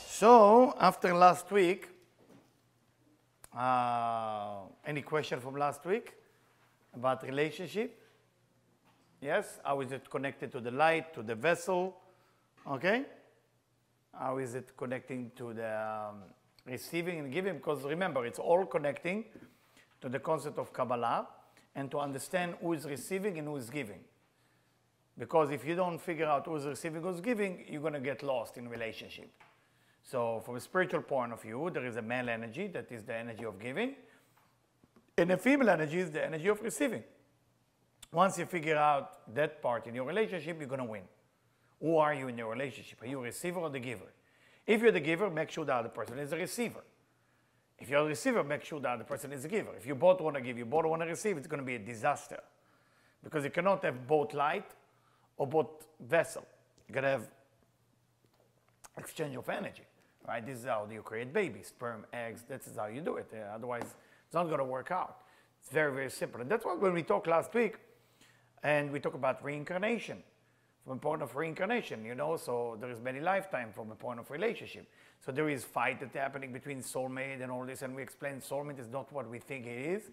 So, after last week, any question from last week about relationship? Yes? How is it connected to the light, to the vessel? Okay? How is it connecting to the receiving and giving? Because remember, it's all connecting to the concept of Kabbalah and to understand who is receiving and who is giving. Because if you don't figure out who is receiving, who is giving, you're going to get lost in relationship. So from a spiritual point of view, there is a male energy that is the energy of giving, and a female energy is the energy of receiving. Once you figure out that part in your relationship, you're going to win. Who are you in your relationship? Are you a receiver or the giver? If you're the giver, make sure the other person is a receiver. If you're a receiver, make sure the other person is a giver. If you both want to give, you both want to receive, it's going to be a disaster. Because you cannot have both light or both vessel. You're going to have exchange of energy. Right? This is how you create babies, sperm, eggs. This is how you do it. Otherwise, it's not going to work out. It's very, very simple. And that's why when we talked last week, and we talk about reincarnation, from a point of reincarnation, you know, so there is many lifetimes from a point of relationship. So there is fight that's happening between soulmate and all this, and we explained soulmate is not what we think it is.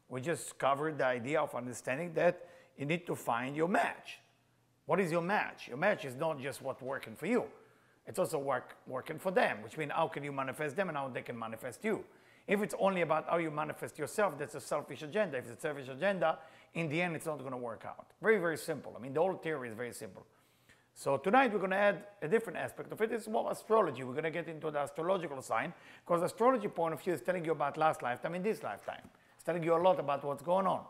We just covered the idea of understanding that you need to find your match. What is your match? Your match is not just what's working for you. It's also working for them, which means how can you manifest them and how they can manifest you. If it's only about how you manifest yourself, that's a selfish agenda. If it's a selfish agenda, in the end, it's not going to work out. Very, very simple. I mean, the whole theory is very simple. So tonight, we're going to add a different aspect of it. It's more astrology. We're going to get into the astrological sign, because astrology point of view is telling you about last lifetime and this lifetime. It's telling you a lot about what's going on.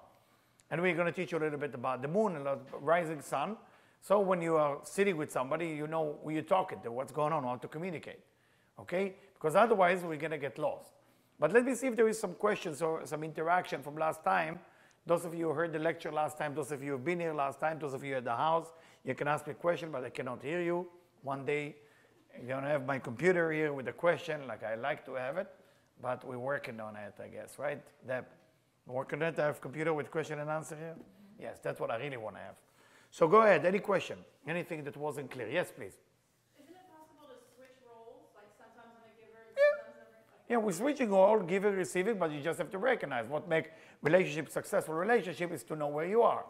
And we're going to teach you a little bit about the moon and the rising sun. So when you are sitting with somebody, you know who you're talking to, what's going on, how to communicate, okay? Because otherwise, we're going to get lost. But let me see if there is some questions or some interaction from last time. Those of you who heard the lecture last time, those of you who have been here last time, those of you at the house, you can ask me a question, but I cannot hear you. One day, I'm going to have my computer here with a question, like I like to have it, but we're working on it, I guess, right? Deb, working on it, I have a computer with question and answer here? Yes, that's what I really want to have. So go ahead, any question? Anything that wasn't clear? Yes, please. Isn't it possible to switch roles? Like sometimes I'm a giver, sometimes I'm a... Yeah, we're switching all, giving, receiving, but you just have to recognize what makes relationship successful relationship is to know where you are.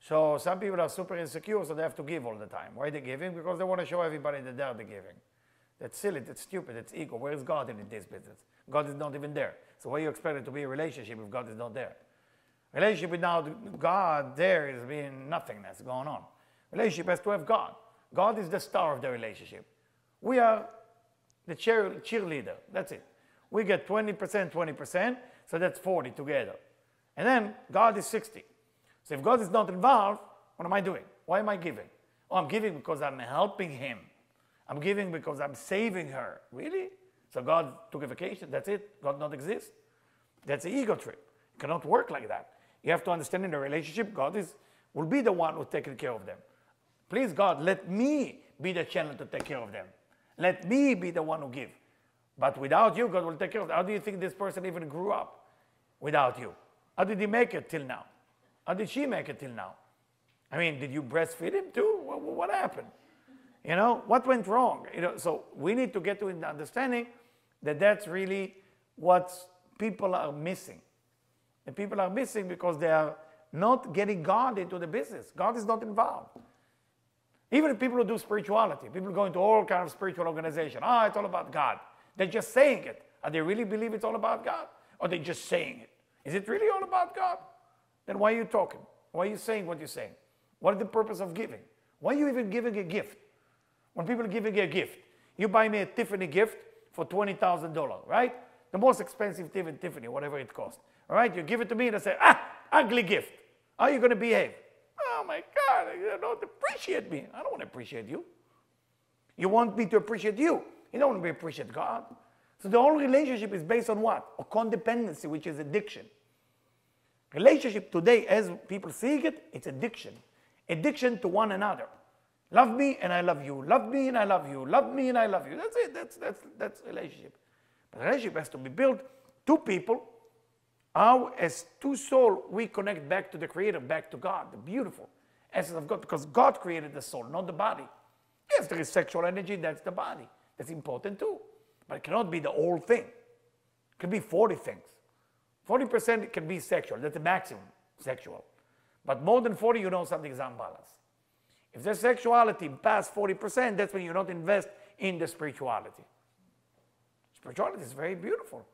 So some people are super insecure, so they have to give all the time. Why are they giving? Because they want to show everybody that they're the giving. That's silly, that's stupid, that's ego. Where is God in this business? God is not even there. So why you expect it to be a relationship if God is not there? Relationship without God, there is being nothingness going on. Relationship has to have God. God is the star of the relationship. We are the cheerleader. That's it. We get 20%, 20%, so that's 40 together. And then God is 60. So if God is not involved, what am I doing? Why am I giving? Oh, I'm giving because I'm helping him. I'm giving because I'm saving her. Really? So God took a vacation, that's it? God not exist? That's an ego trip. It cannot work like that. You have to understand in the relationship, God will be the one who's taking care of them. Please, God, let me be the channel to take care of them. Let me be the one who give. But without you, God will take care of them. How do you think this person even grew up without you? How did he make it till now? How did she make it till now? I mean, did you breastfeed him too? What happened? You know, what went wrong? You know, so we need to get to an understanding that that's really what people are missing. And people are missing because they are not getting God into the business. God is not involved. Even people who do spirituality, people go into all kinds of spiritual organizations. It's all about God. They're just saying it. Are they really believe it's all about God? Or are they just saying it? Is it really all about God? Then why are you talking? Why are you saying what you're saying? What is the purpose of giving? Why are you even giving a gift? When people are giving a gift, you buy me a Tiffany gift for $20,000, right? The most expensive Tiffany, whatever it costs. All right, you give it to me and I say, ugly gift. How are you going to behave? Oh my God, you don't appreciate me. I don't want to appreciate you. You want me to appreciate you. You don't want me to appreciate God. So the whole relationship is based on what? A codependency, which is addiction. Relationship today, as people see it, it's addiction. Addiction to one another. Love me and I love you. Love me and I love you. Love me and I love you. That's it. That's relationship. But relationship has to be built. Two people. How, as two souls, we connect back to the Creator, back to God, the beautiful. essence of God, because God created the soul, not the body. Yes, there is sexual energy, that's the body. That's important too. But it cannot be the whole thing. It can be 40 things. 40% can be sexual, that's the maximum sexual. But more than 40, you know something is unbalanced. If there's sexuality past 40%, that's when you not invest in the spirituality. Spirituality is very beautiful.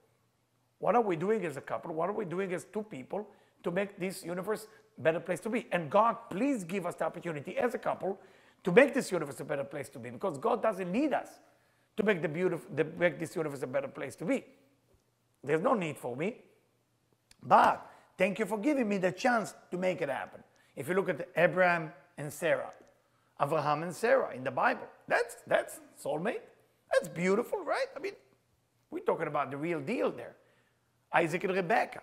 What are we doing as a couple? What are we doing as two people to make this universe a better place to be? And God, please give us the opportunity as a couple to make this universe a better place to be, because God doesn't need us to make make this universe a better place to be. There's no need for me. But thank you for giving me the chance to make it happen. If you look at Abraham and Sarah, Abraham and Sarah in the Bible, that's soulmate. That's beautiful, right? I mean, we're talking about the real deal there. Isaac and Rebecca.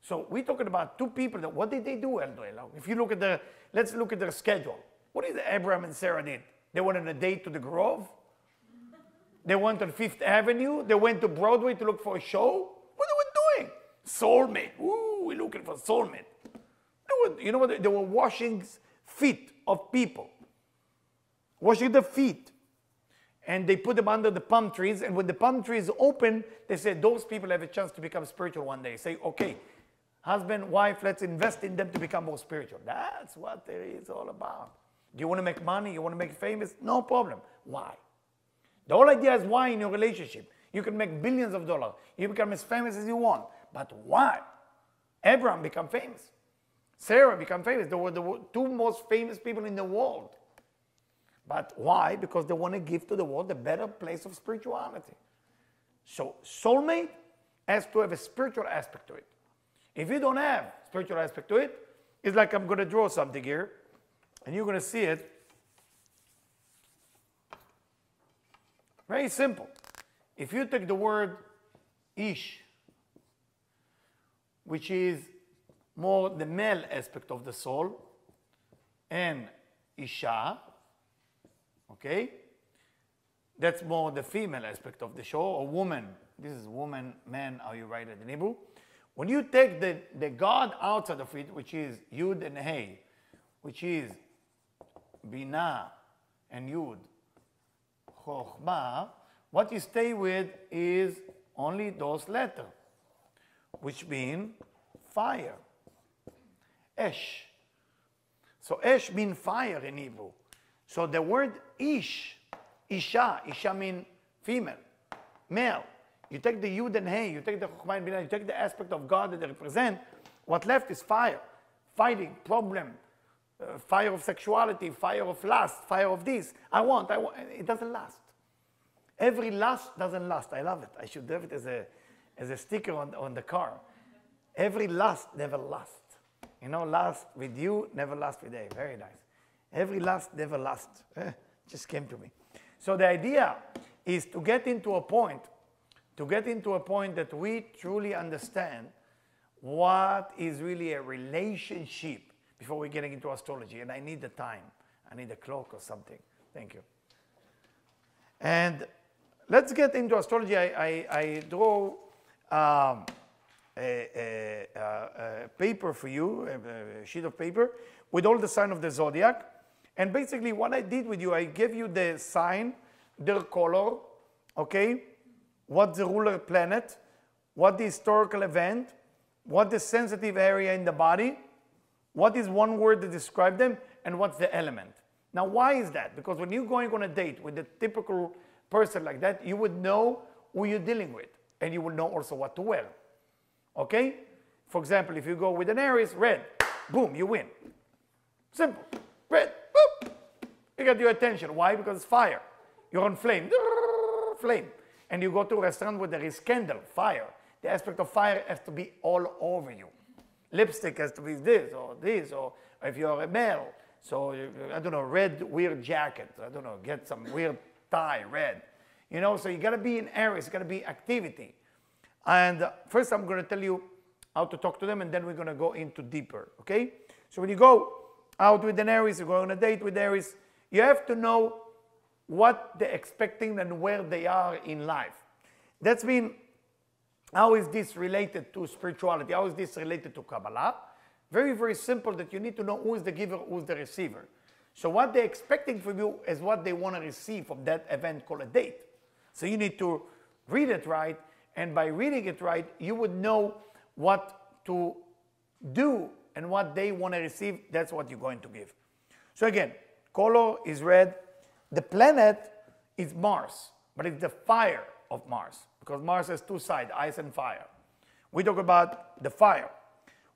So we're talking about two people that, what did they do, Eldo? If you look at let's look at their schedule. What is Abraham and Sarah did? They went on a date to the Grove. They went on Fifth Avenue. They went to Broadway to look for a show. What they were doing? Soulmate. Ooh, we're looking for soulmate. You know what? They were washing feet of people. Washing the feet. And they put them under the palm trees. And when the palm trees open, they said, those people have a chance to become spiritual one day. Say, okay, husband, wife, let's invest in them to become more spiritual. That's what it is all about. Do you want to make money? You want to make famous? No problem. Why? The whole idea is why in your relationship. You can make billions of dollars. You become as famous as you want. But why? Abraham became famous. Sarah became famous. They were the two most famous people in the world. But why? Because they want to give to the world a better place of spirituality. So soulmate has to have a spiritual aspect to it. If you don't have spiritual aspect to it, it's like I'm going to draw something here, and you're going to see it. Very simple. If you take the word ish, which is more the male aspect of the soul, and isha, okay, that's more the female aspect of the show, or woman. This is woman, man, how you write it in Hebrew. When you take the God outside of it, which is Yud and Hey, which is Binah and Yud, Chochmah, what you stay with is only those letters, which mean fire. Esh. So Esh means fire in Hebrew. So the word Ish, Isha means female, male. You take the Yud and Hey, you take the Chochmah and Binah, you take the aspect of God that they represent, what left is fire, fighting, problem, fire of sexuality, fire of lust, fire of this. I want. It doesn't last. Every lust doesn't last. I love it. I should have it as a sticker on the car. Every lust never lasts. You know, lust with you, never last with A. Very nice. Every lust never lasts. Just came to me. So the idea is to get into a point that we truly understand what is really a relationship before we're getting into astrology. And I need the time. I need a clock or something. Thank you. And let's get into astrology. I draw a paper for you, a sheet of paper, with all the sign of the zodiac. And basically what I did with you, I gave you the sign, their color, okay? What's the ruler planet, what the historical event, what the sensitive area in the body, what is one word to describe them, and what's the element. Now, why is that? Because when you're going on a date with a typical person like that, you would know who you're dealing with, and you will know also what to wear. Okay? For example, if you go with an Aries, red, boom, you win. Simple. Red, boop. You got your attention. Why? Because it's fire. You're on flame. Flame. And you go to a restaurant where there is candle, fire. The aspect of fire has to be all over you. Lipstick has to be this, or if you're a male, so, I don't know, red weird jacket. I don't know, get some weird tie, red. You know, so you got to be in Aries. It's got to be activity. And first I'm going to tell you how to talk to them, and then we're going to go into deeper, okay? So when you go out with an Aries, you go on a date with Aries, you have to know what they're expecting and where they are in life. That's mean, how is this related to spirituality? How is this related to Kabbalah? Very, very simple that you need to know who is the giver, who is the receiver. So what they're expecting from you is what they want to receive from that event called a date. So you need to read it right, and by reading it right, you would know what to do and what they want to receive. That's what you're going to give. So again, color is red. The planet is Mars, but it's the fire of Mars, because Mars has two sides, ice and fire. We talk about the fire.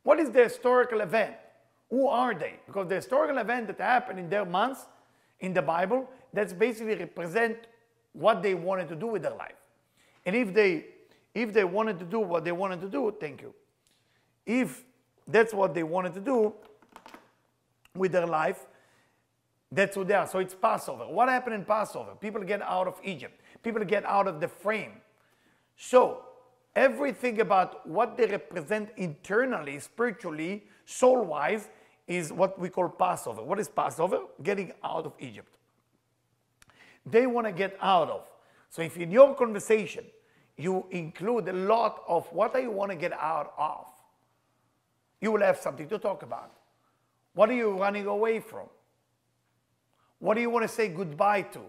What is the historical event? Who are they? Because the historical event that happened in their months in the Bible, that's basically represent what they wanted to do with their life. And if they wanted to do what they wanted to do, thank you. If that's what they wanted to do with their life, that's who they are. So it's Passover. What happened in Passover? People get out of Egypt. People get out of the frame. So everything about what they represent internally, spiritually, soul-wise, is what we call Passover. What is Passover? Getting out of Egypt. They want to get out of. So if in your conversation you include a lot of what I want to get out of, you will have something to talk about. What are you running away from? What do you want to say goodbye to?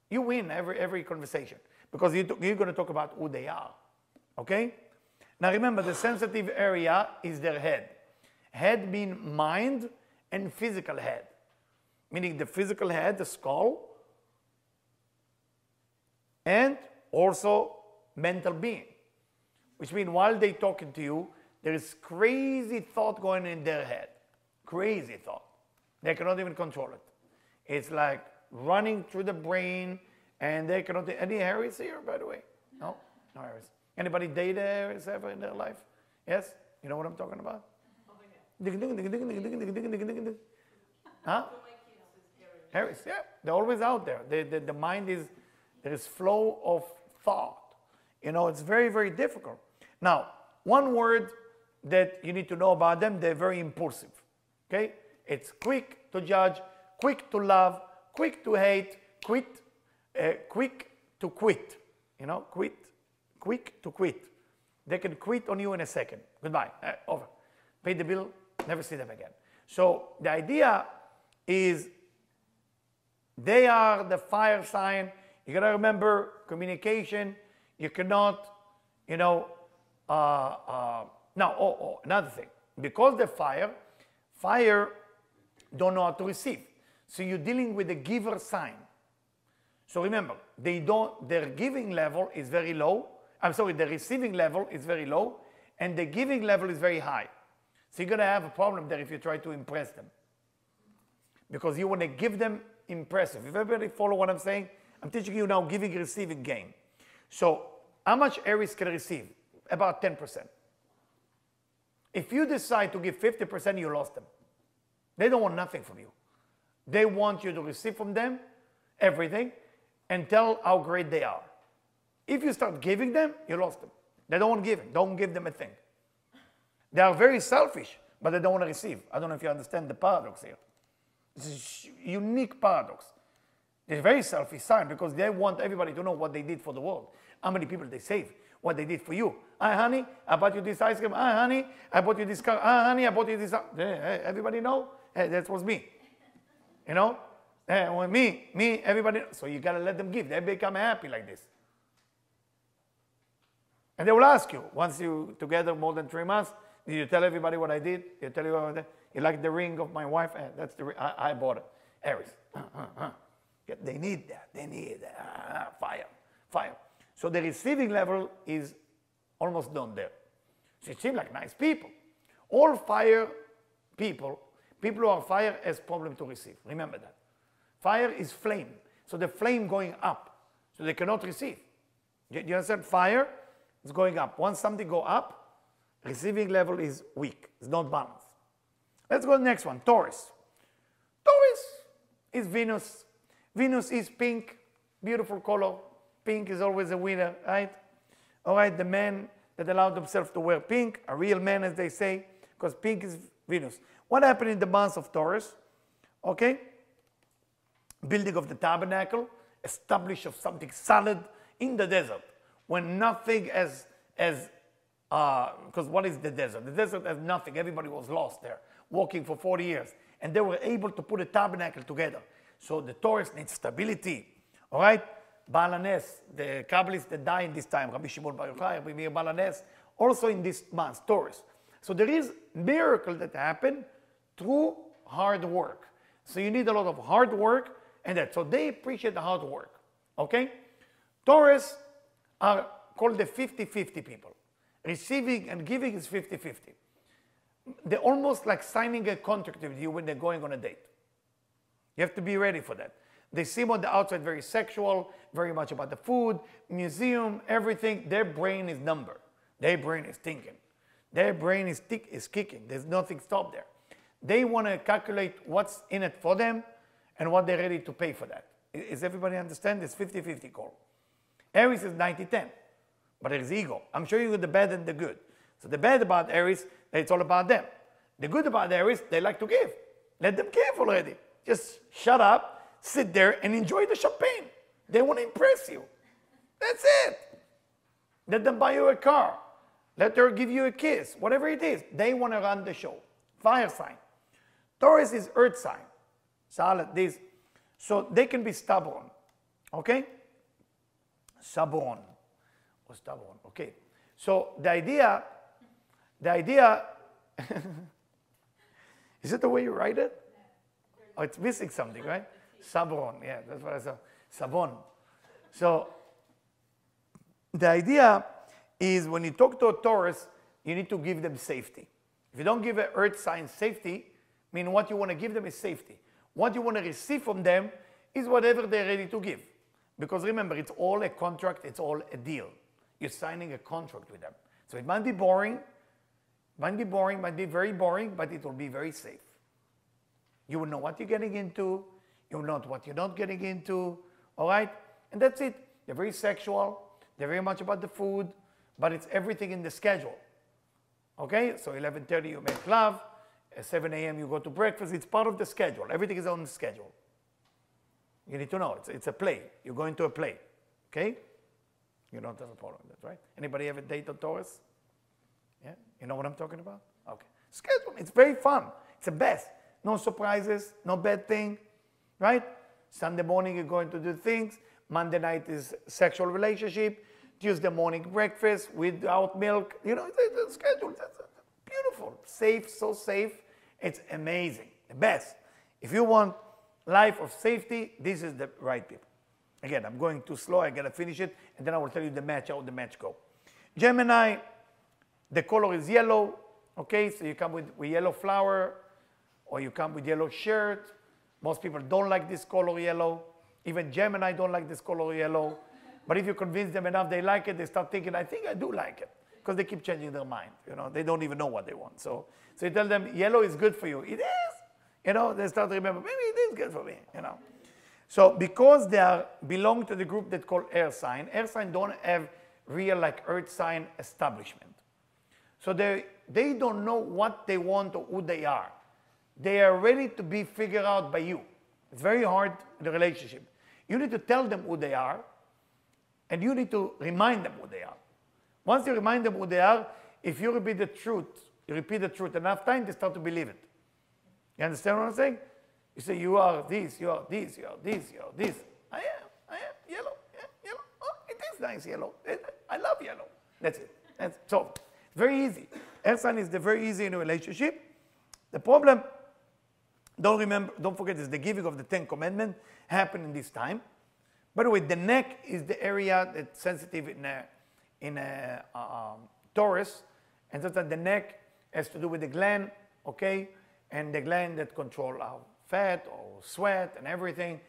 You win every conversation, because you're going to talk about who they are. Okay? Now remember, the sensitive area is their head. Head means mind and physical head. Meaning the physical head, the skull, and also mental being. Which means while they're talking to you, there is crazy thought going in their head. Crazy thought. They cannot even control it. It's like running through the brain, and they cannot... Any Harris here, by the way? No? No Harris. Anybody date a Harris ever in their life? Yes? You know what I'm talking about? Huh? Harris, yeah. They're always out there. The mind is... There is flow of thought. You know, it's very, very difficult. Now, one word that you need to know about them, they're very impulsive. Okay? It's quick to judge, quick to love, quick to hate, quick to quit. You know, quick to quit. They can quit on you in a second. Goodbye, over. Pay the bill, never see them again. So the idea is they are the fire sign. You gotta remember communication. You cannot, you know, now, another thing. Because the fire don't know how to receive. So you're dealing with the giver sign. So remember, their giving level is very low. I'm sorry, the receiving level is very low, and the giving level is very high. So you're gonna have a problem there if you try to impress them. Because you wanna give them impressive. If everybody follow what I'm saying, I'm teaching you now giving, receiving game. So how much Aries can receive? About 10%. If you decide to give 50%, you lost them. They don't want nothing from you. They want you to receive from them everything and tell how great they are. If you start giving them, you lost them. They don't want giving. Don't give them a thing. They are very selfish, but they don't want to receive. I don't know if you understand the paradox here. This is a unique paradox. They're very selfish sign because they want everybody to know what they did for the world. How many people they saved, what they did for you. Hi, honey, I bought you this ice cream. Hi, honey, I bought you this car. Hi, honey, I bought you this. Hey, everybody know? Hey, that was me. You know? Hey, well, me, everybody. So you got to let them give. They become happy like this. And they will ask you, once you together more than 3 months, did you tell everybody what I did? Did you tell you what I did? You like the ring of my wife? That's the ring. I bought it. Aries. They need that. They need that. Fire. So the receiving level is almost done there. So it seems like nice people. All fire people who are fire has problem to receive. Remember that. Fire is flame. So the flame going up. So they cannot receive. You understand? Fire is going up. Once something go up, receiving level is weak. It's not balanced. Let's go to the next one. Taurus. Taurus is Venus. Venus is pink. Beautiful color. Pink is always a winner, right? All right, the men that allowed themselves to wear pink, a real man, as they say, because pink is Venus. What happened in the month of Taurus? Okay? Building of the tabernacle, establish of something solid in the desert, when nothing because what is the desert? The desert has nothing. Everybody was lost there. walking for 40 years. And they were able to put a tabernacle together. So the Taurus needs stability. All right? Baal HaNes, the Kabbalists that die in this time, Rabbi Shimon Bar Yochai, Rabbi Meir Baal HaNes, also in this month, Taurus. So there is miracle that happen through hard work. So you need a lot of hard work and that. So they appreciate the hard work. Okay? Taurus are called the 50-50 people. Receiving and giving is 50-50. They're almost like signing a contract with you when they're going on a date. You have to be ready for that. They seem on the outside very sexual, very much about the food, museum, everything. Their brain is numbered. Their brain is thinking. Their brain is kicking. There's nothing stopped there. They want to calculate what's in it for them and what they're ready to pay for that. Is everybody understand this 50-50 call? Aries is 90-10, but there's ego. I'm showing you the bad and the good. So the bad about Aries, it's all about them. The good about Aries, they like to give. Let them give already. Just shut up, sit there, and enjoy the champagne. They want to impress you. That's it. Let them buy you a car. Let her give you a kiss. Whatever it is, they want to run the show. Fire sign. Taurus is earth sign. Solid, this. So they can be stubborn. Okay? Stubborn. Or stubborn. Okay. So the idea, is it the way you write it? Oh, it's missing something, right? Sabon, yeah, that's what I said. Sabon. So the idea is when you talk to a Taurus, you need to give them safety. If you don't give an earth sign safety, I mean what you want to give them is safety. What you want to receive from them is whatever they're ready to give. Because remember, it's all a contract, it's all a deal. You're signing a contract with them. So it might be boring, might be very boring, but it will be very safe. You will know what you're getting into, you will know what you're not getting into, all right? And that's it. They're very sexual, they're very much about the food, but it's everything in the schedule. Okay, so 11:30 you make love, at 7 a.m. you go to breakfast, it's part of the schedule. Everything is on the schedule. You need to know, it's a play. You're going to a play, okay? You don't have a problem with that, right? Anybody have a date on Taurus? Yeah, you know what I'm talking about? Okay. Schedule, it's very fun. It's the best. No surprises, no bad thing, right? Sunday morning you're going to do things. Monday night is sexual relationship. Tuesday morning breakfast without milk. You know, it's a schedule. That's beautiful. Safe, so safe. It's amazing. The best. If you want life of safety, this is the right people. Again, I'm going too slow. I got to finish it. And then I will tell you the match, how the match go. Gemini, the color is yellow. Okay, so you come with yellow flower, or you come with yellow shirt. Most people don't like this color yellow. Even Gemini don't like this color yellow. But if you convince them enough they like it, they start thinking, I think I do like it. Because they keep changing their mind. You know, they don't even know what they want. So you tell them, yellow is good for you. It is. You know, they start to remember, maybe it is good for me, you know. So because they belong to the group that called air sign don't have real like earth sign establishment. So they don't know what they want or who they are. They are ready to be figured out by you. It's very hard in the relationship. You need to tell them who they are, and you need to remind them who they are. Once you remind them who they are, if you repeat the truth enough time, they start to believe it. You understand what I'm saying? You say, you are this, you are this, you are this, you are this. I am, yellow, yeah, yellow. Oh, it is nice yellow. I love yellow. That's it. So, very easy. Air sign is very easy in a relationship. The problem, don't forget, is the giving of the 10 Commandments happened in this time. By the way, the neck is the area that's sensitive in Taurus, and sometimes the neck has to do with the gland, okay, and the gland that control our fat or sweat and everything.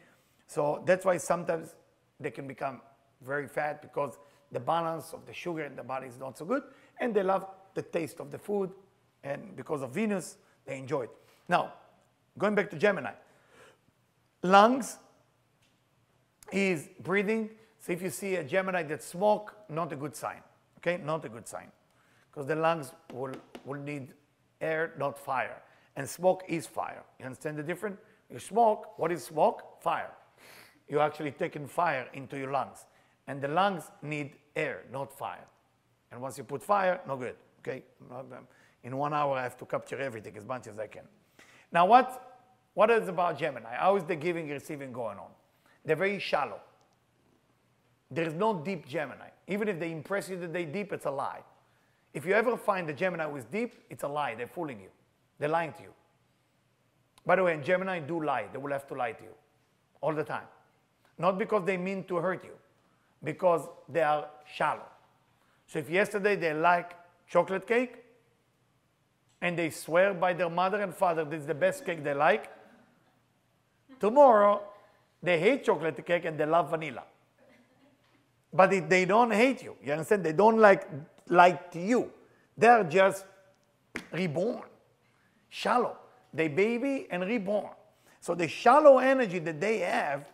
So that's why sometimes they can become very fat because the balance of the sugar in the body is not so good, and they love the taste of the food, and because of Venus, they enjoy it. Now, going back to Gemini, lungs is breathing. So if you see a Gemini that smoke, not a good sign, okay? Not a good sign, because the lungs will need air, not fire. And smoke is fire. You understand the difference? You smoke, what is smoke? Fire. You're actually taking fire into your lungs. And the lungs need air, not fire. And once you put fire, no good, okay? In 1 hour, I have to capture everything as much as I can. Now, what is about Gemini? How is the giving and receiving going on? They're very shallow. There is no deep Gemini. Even if they impress you that they're deep, it's a lie. If you ever find a Gemini who is deep, it's a lie. They're fooling you. They're lying to you. By the way, and Gemini do lie. They will have to lie to you all the time. Not because they mean to hurt you, because they are shallow. So if yesterday they like chocolate cake, and they swear by their mother and father this is the best cake they like, tomorrow they hate chocolate cake and they love vanilla. But they don't hate you. You understand? They don't like you. They're just reborn. Shallow. They baby and reborn. So the shallow energy that they have,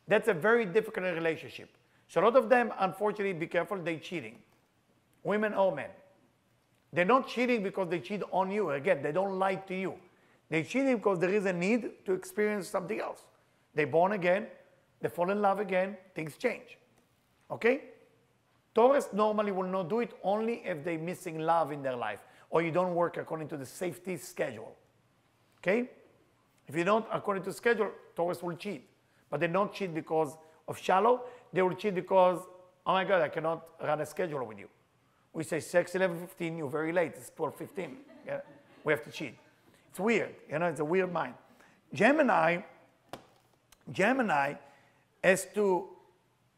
that's a very difficult relationship. So a lot of them, unfortunately, be careful, they're cheating. Women or men. They're not cheating because they cheat on you. Again, they don't lie to you. They're cheating because there is a need to experience something else. They're born again. They fall in love again. Things change. Okay? Taurus normally will not do it only if they're missing love in their life or you don't work according to the safety schedule. Okay? If you don't according to schedule, Taurus will cheat. But they don't cheat because of shallow. They will cheat because, oh my God, I cannot run a schedule with you. We say 6, 11:15, you're very late. It's 12:15. Yeah? We have to cheat. It's weird. You know, it's a weird mind. Gemini has to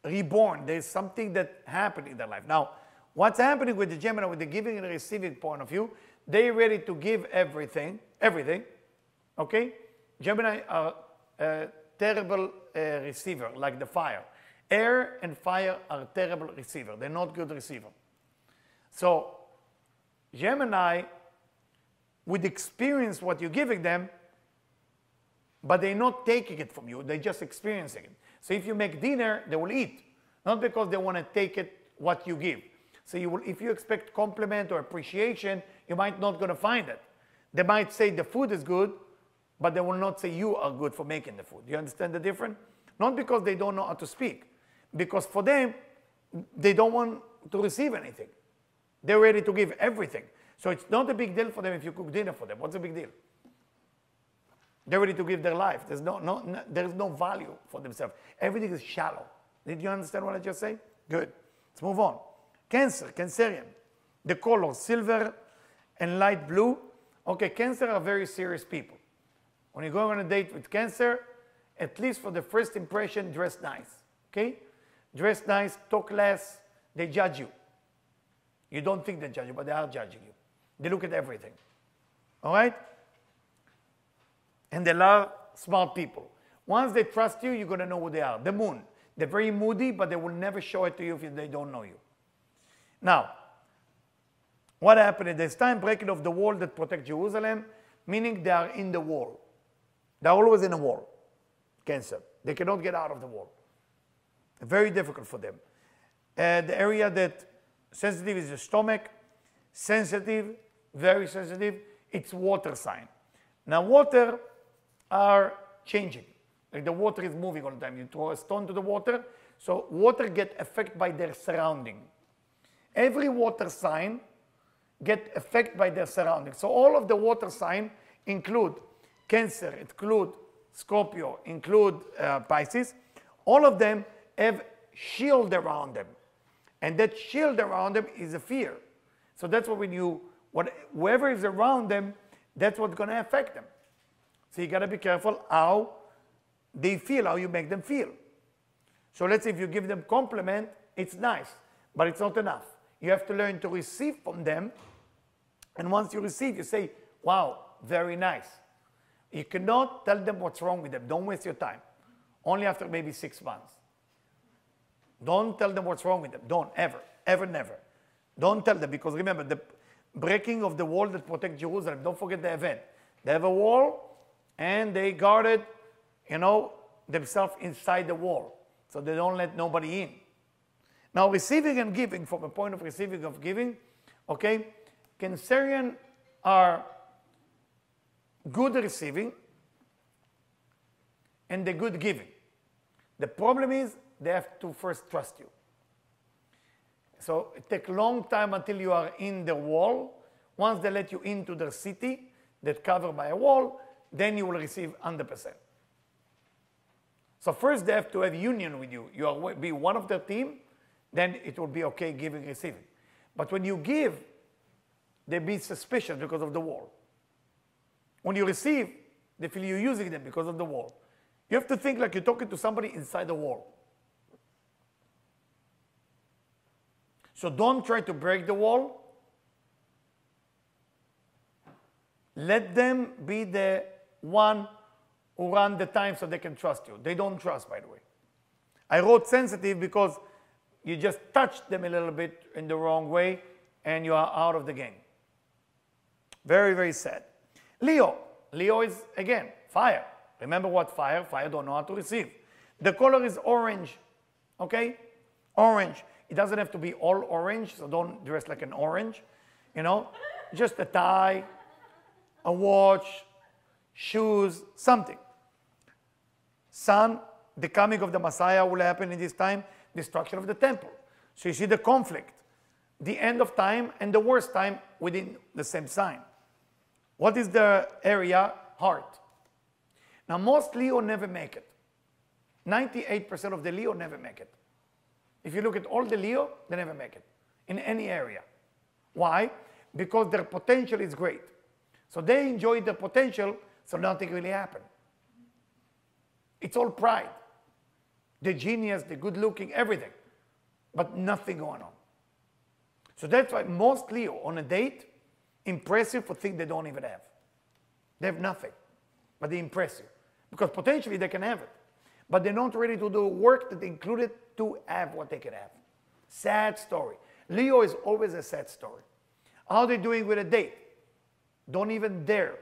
reborn. There's something that happened in their life. Now, what's happening with the Gemini, with the giving and receiving point of view, they're ready to give everything. Okay? Gemini are a terrible receiver, like the fire. Air and fire are terrible receiver. They're not good receiver. So, Gemini would experience what you're giving them, but they're not taking it from you. They're just experiencing it. So if you make dinner, they will eat. Not because they want to take it what you give. So if you expect compliment or appreciation, you might not going to find it. They might say the food is good, but they will not say you are good for making the food. You understand the difference? Not because they don't know how to speak. Because for them, they don't want to receive anything. They're ready to give everything. So it's not a big deal for them if you cook dinner for them. What's the big deal? They're ready to give their life. There's no value for themselves. Everything is shallow. Did you understand what I just said? Good. Let's move on. Cancer, Cancerian. The color, silver and light blue. Okay, Cancer are very serious people. When you go on a date with Cancer, at least for the first impression, dress nice. Okay? Dress nice, talk less. They judge you. You don't think they judge you, but they are judging you. They look at everything. All right? And they love smart people. Once they trust you, you're going to know who they are. The Moon. They're very moody, but they will never show it to you if they don't know you. Now, what happened? There's time breaking of the wall that protects Jerusalem, meaning they are in the wall. They're always in a wall. Cancer. They cannot get out of the wall. Very difficult for them. The area that sensitive is the stomach. Sensitive, very sensitive. It's water sign. Now, water are changing. Like the water is moving all the time. You throw a stone to the water, so water get affected by their surrounding. Every water sign get affected by their surroundings. So all of the water sign include Cancer, include Scorpio, include Pisces. All of them have shield around them. And that shield around them is a fear. So that's what whoever is around them, that's what's going to affect them. So you got to be careful how they feel, how you make them feel. So let's say if you give them compliment, it's nice, but it's not enough. You have to learn to receive from them. And once you receive, you say, wow, very nice. You cannot tell them what's wrong with them. Don't waste your time. Only after maybe 6 months. Don't tell them what's wrong with them. Don't, ever, never. Don't tell them, because remember, the breaking of the wall that protects Jerusalem, don't forget the event. They have a wall, and they guarded, themselves inside the wall. So they don't let nobody in. Now, receiving and giving, from a point of receiving of giving, okay, Cancerian are good receiving, and the good giving. The problem is, they have to first trust you. So it takes a long time until you are in the wall. Once they let you into their city, that's covered by a wall, then you will receive 100%. So first they have to have union with you. You will be one of their team, then it will be okay giving, receiving. But when you give, they be suspicious because of the wall. When you receive, they feel you're using them because of the wall. You have to think like you're talking to somebody inside the wall. So don't try to break the wall. Let them be the one who run the time so they can trust you. They don't trust, by the way. I wrote sensitive because you just touched them a little bit in the wrong way and you are out of the game. Very, very sad. Leo. Leo is, again, fire. Remember what fire? Fire don't know how to receive. The color is orange, okay? Orange. It doesn't have to be all orange, so don't dress like an orange, you know? Just a tie, a watch, shoes, something. Sun, the coming of the Messiah will happen in this time, destruction of the temple. So you see the conflict, the end of time and the worst time within the same sign. What is the area? Heart. Now most Leo never make it. 98% of the Leo never make it. If you look at all the Leo, they never make it in any area. Why? Because their potential is great. So they enjoy their potential, so nothing really happened. It's all pride. The genius, the good looking, everything. But nothing going on. So that's why most Leo on a date, impressive for things they don't even have. They have nothing, but they impress you. Because potentially they can have it. But they're not ready to do work that included to have what they can have. Sad story. Leo is always a sad story. How are they doing with a date? Don't even dare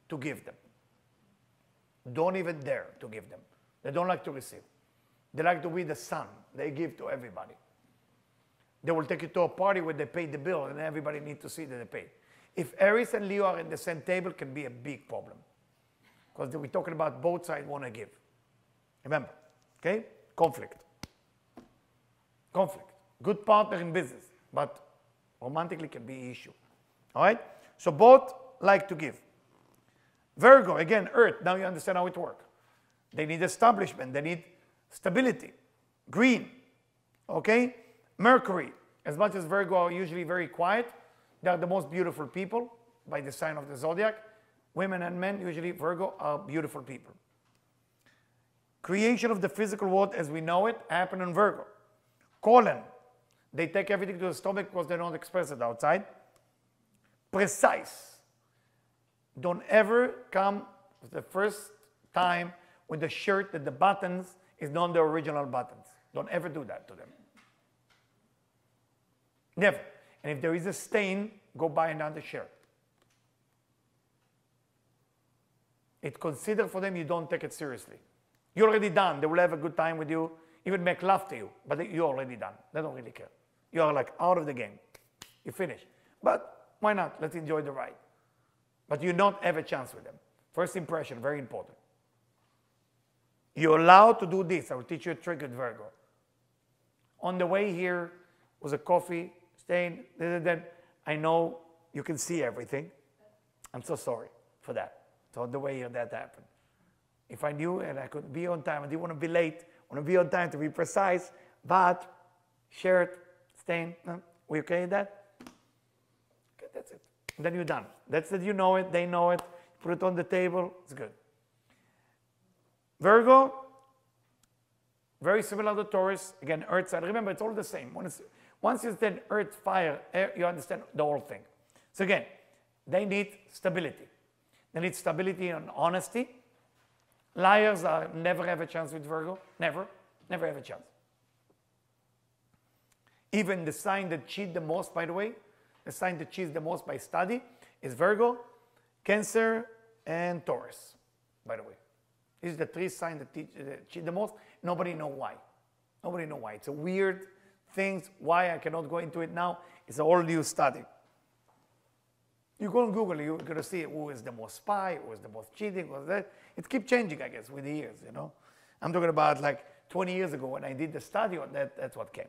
to give them. Don't even dare to give them. They don't like to receive. They like to be the sun. They give to everybody. They will take you to a party where they pay the bill and everybody needs to see that they pay. If Aries and Leo are in the same table, it can be a big problem. Because we're talking about both sides want to give. Remember, okay? Conflict. Conflict. Good partner in business, but romantically can be an issue. All right? So both like to give. Virgo, again, Earth. Now you understand how it works. They need establishment. They need stability. Green. Okay? Mercury. As much as Virgo are usually very quiet, they are the most beautiful people by the sign of the zodiac. Women and men, usually Virgo, are beautiful people. Creation of the physical world as we know it happen in Virgo. Colon. They take everything to the stomach because they don't express it outside. Precise. Don't ever come the first time with the shirt that the buttons is not the original buttons. Don't ever do that to them. Never. And if there is a stain, go buy another shirt. It's considered for them you don't take it seriously. You're already done. They will have a good time with you, even make love to you, but you're already done. They don't really care. You are like out of the game. You finish. But why not? Let's enjoy the ride. But you don't have a chance with them. First impression, very important. You're allowed to do this. I will teach you a trick with Virgo. On the way here was a coffee stain. Then I know you can see everything. I'm so sorry for that. So on the way here, that happened. If I knew and I could be on time, I didn't want to be late. I want to be on time to be precise. But shirt, stain, we okay with that? Okay, that's it. And then you're done. That's it. You know it. They know it. Put it on the table. It's good. Virgo, very similar to Taurus. Again, earth side. Remember, it's all the same. Once you understand earth, fire, air, you understand the whole thing. So again, they need stability. They need stability and honesty. Liars are never have a chance with Virgo. Never. Never have a chance. Even the sign that cheat the most, by the way, the sign that cheats the most by study is Virgo, Cancer, and Taurus, by the way. These are the three signs that cheat the most. Nobody knows why. Nobody knows why. It's a weird thing. Why I cannot go into it now. It's a whole new study. You go on Google, you're going to see who is the most spy, who is the most cheating, who is that. It keeps changing, I guess, with the years, you know. I'm talking about like 20 years ago when I did the study on that, that's what came.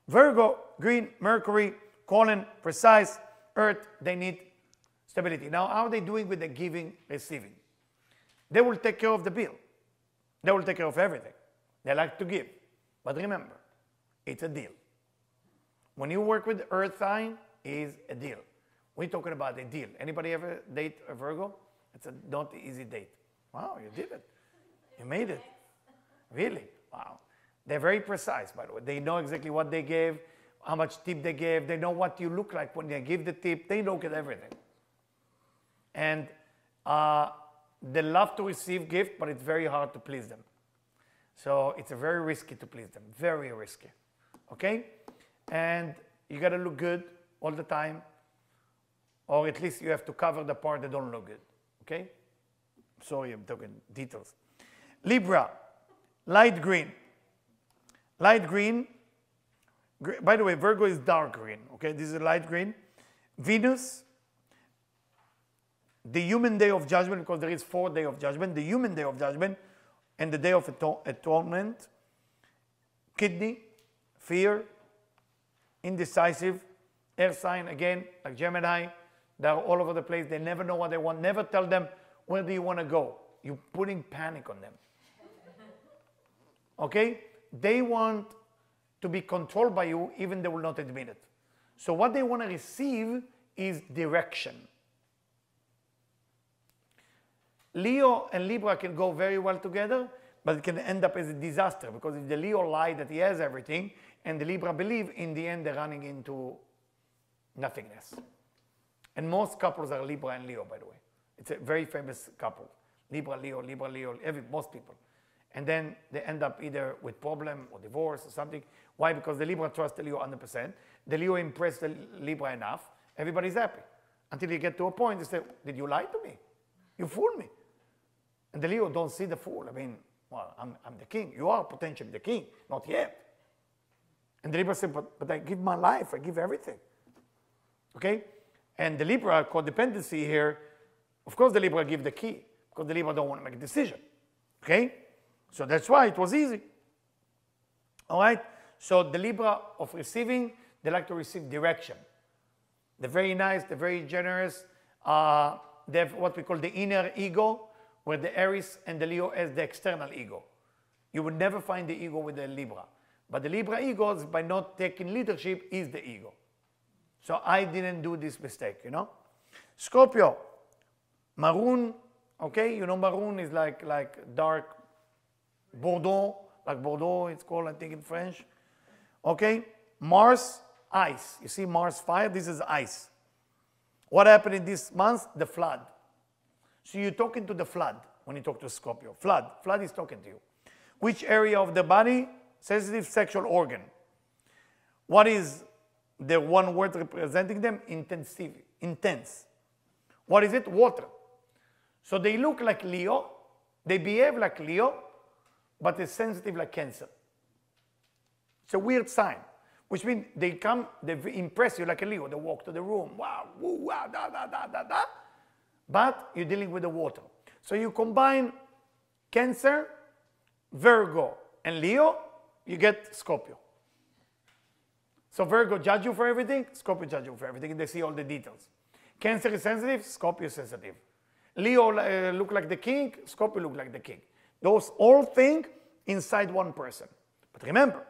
Virgo, green, Mercury, colon, precise, earth, they need Stability. Now, how are they doing with the giving, receiving? They will take care of the bill. They will take care of everything. They like to give. But remember, it's a deal. When you work with earth sign, it's a deal. We're talking about a deal. Anybody ever date a Virgo? It's a not easy date. Wow, you did it. You made it. Really? Wow. They're very precise, by the way. They know exactly what they gave, how much tip they gave. They know what you look like when they give the tip. They look at everything. And they love to receive gift, but it's very hard to please them. So it's very risky to please them. Very risky. Okay? And you got to look good all the time. Or at least you have to cover the part that don't look good. Okay? Sorry, I'm talking details. Libra, light green. Light green. By the way, Virgo is dark green. Okay, this is light green. Venus, the human day of judgment, because there is 4 days of judgment, the human day of judgment and the day of atonement. Kidney, fear, indecisive, air sign, again, like Gemini. They're all over the place. They never know what they want. Never tell them, where do you want to go? You're putting panic on them. Okay? They want to be controlled by you, even they will not admit it. So what they want to receive is direction. Leo and Libra can go very well together, but it can end up as a disaster, because if the Leo lie that he has everything, and the Libra believe, in the end they're running into nothingness. And most couples are Libra and Leo, by the way. It's a very famous couple. Libra, Leo, most people. And then they end up either with problem or divorce or something. Why? Because the Libra trusts the Leo 100%. The Leo impressed the Libra enough. Everybody's happy. Until you get to a point, they say, did you lie to me? You fooled me. And the Leo don't see the fool. I mean, well, I'm the king. You are potentially the king. Not yet. And the Libra said, but I give my life. I give everything. Okay? And the Libra codependency here, of course the Libra give the key, because the Libra don't want to make a decision. Okay? So that's why it was easy. All right? So the Libra of receiving, they like to receive direction. They're very nice, they're very generous. They have what we call the inner ego, where the Aries and the Leo has the external ego. You would never find the ego with the Libra. But the Libra ego, by not taking leadership, is the ego. So I didn't do this mistake, you know. Scorpio, maroon, okay? You know maroon is like dark Bordeaux, like Bordeaux it's called, I think in French. Okay? Mars, ice. You see Mars fire? This is ice. What happened in this month? The flood. So you're talking to the flood when you talk to Scorpio. Flood. Flood is talking to you. Which area of the body? Sensitive sexual organ. What is the one word representing them? Intensive. Intense. What is it? Water. So they look like Leo. They behave like Leo, but they're sensitive like Cancer. It's a weird sign, which means they impress you like a Leo. They walk to the room. Wow, woo, wow, da, da, da, da, da. But you're dealing with the water. So you combine Cancer, Virgo, and Leo, you get Scorpio. So Virgo judge you for everything, Scorpio judge you for everything, and they see all the details. Cancer is sensitive, Scorpio is sensitive. Leo look like the king, Scorpio look like the king. Those all things inside one person. But remember,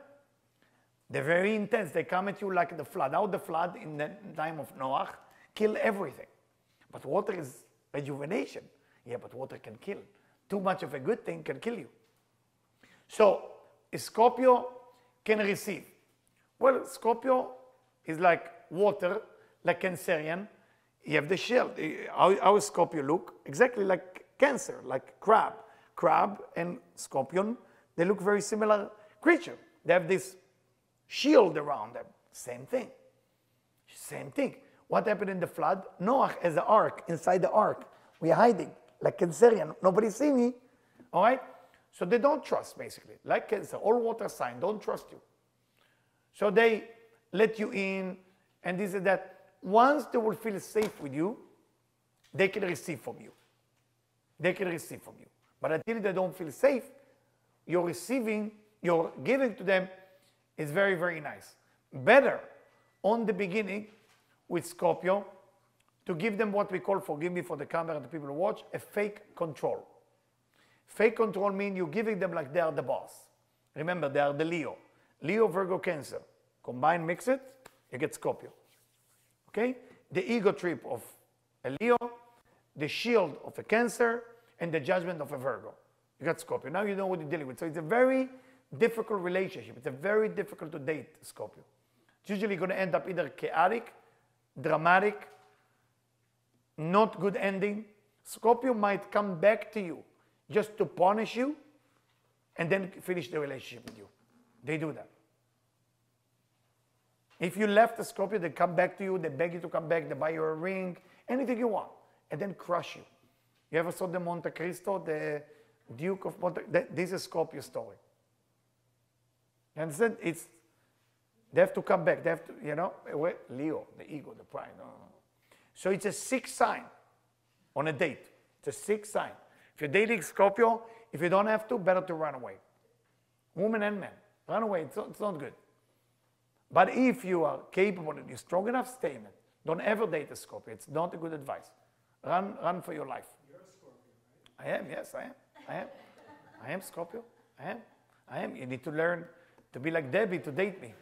they're very intense. They come at you like the flood. Now the flood in the time of Noah killed everything. But water is rejuvenation. Yeah, but water can kill. Too much of a good thing can kill you. So Scorpio can receive. Well, Scorpio is like water, like Cancerian. You have the shell. How does Scorpio look? Exactly like Cancer, like crab. Crab and scorpion, they look very similar creature. They have this shield around them. Same thing. Same thing. What happened in the flood? Noah has an ark. Inside the ark, we are hiding, like Cancerian. Nobody see me. All right? So they don't trust, basically. Like Cancer, all water sign, don't trust you. So they let you in, and this and that. Once they will feel safe with you, they can receive from you. They can receive from you. But until they don't feel safe, your giving to them is very, very nice. Better on the beginning with Scorpio to give them what we call, forgive me for the camera and the people who watch, a fake control. Fake control means you're giving them like they are the boss. Remember, they are the Leo. Leo, Virgo, Cancer. Combine, mix it, you get Scorpio. Okay? The ego trip of a Leo, the shield of a Cancer, and the judgment of a Virgo. You got Scorpio. Now you know what you're dealing with. So it's a very difficult relationship. It's a very difficult to date, Scorpio. It's usually going to end up either chaotic, dramatic, not good ending. Scorpio might come back to you just to punish you and then finish the relationship with you. They do that. If you left the Scorpio, they come back to you, they beg you to come back, they buy you a ring, anything you want, and then crush you. You ever saw the Monte Cristo, the Duke of Monte Cristo? This is a Scorpio story. You understand? They have to come back. They have to, Leo, the ego, the pride. So it's a 6 sign on a date. It's a 6 sign. If you're dating Scorpio, if you don't have to, better to run away. Woman and man, run away. It's not good. But if you are capable and you're strong enough, stay in it. Don't ever date a Scorpio. It's not a good advice. Run for your life. You're a Scorpio, right? I am, yes, I am. I am Scorpio. I am. You need to learn to be like Debbie to date me.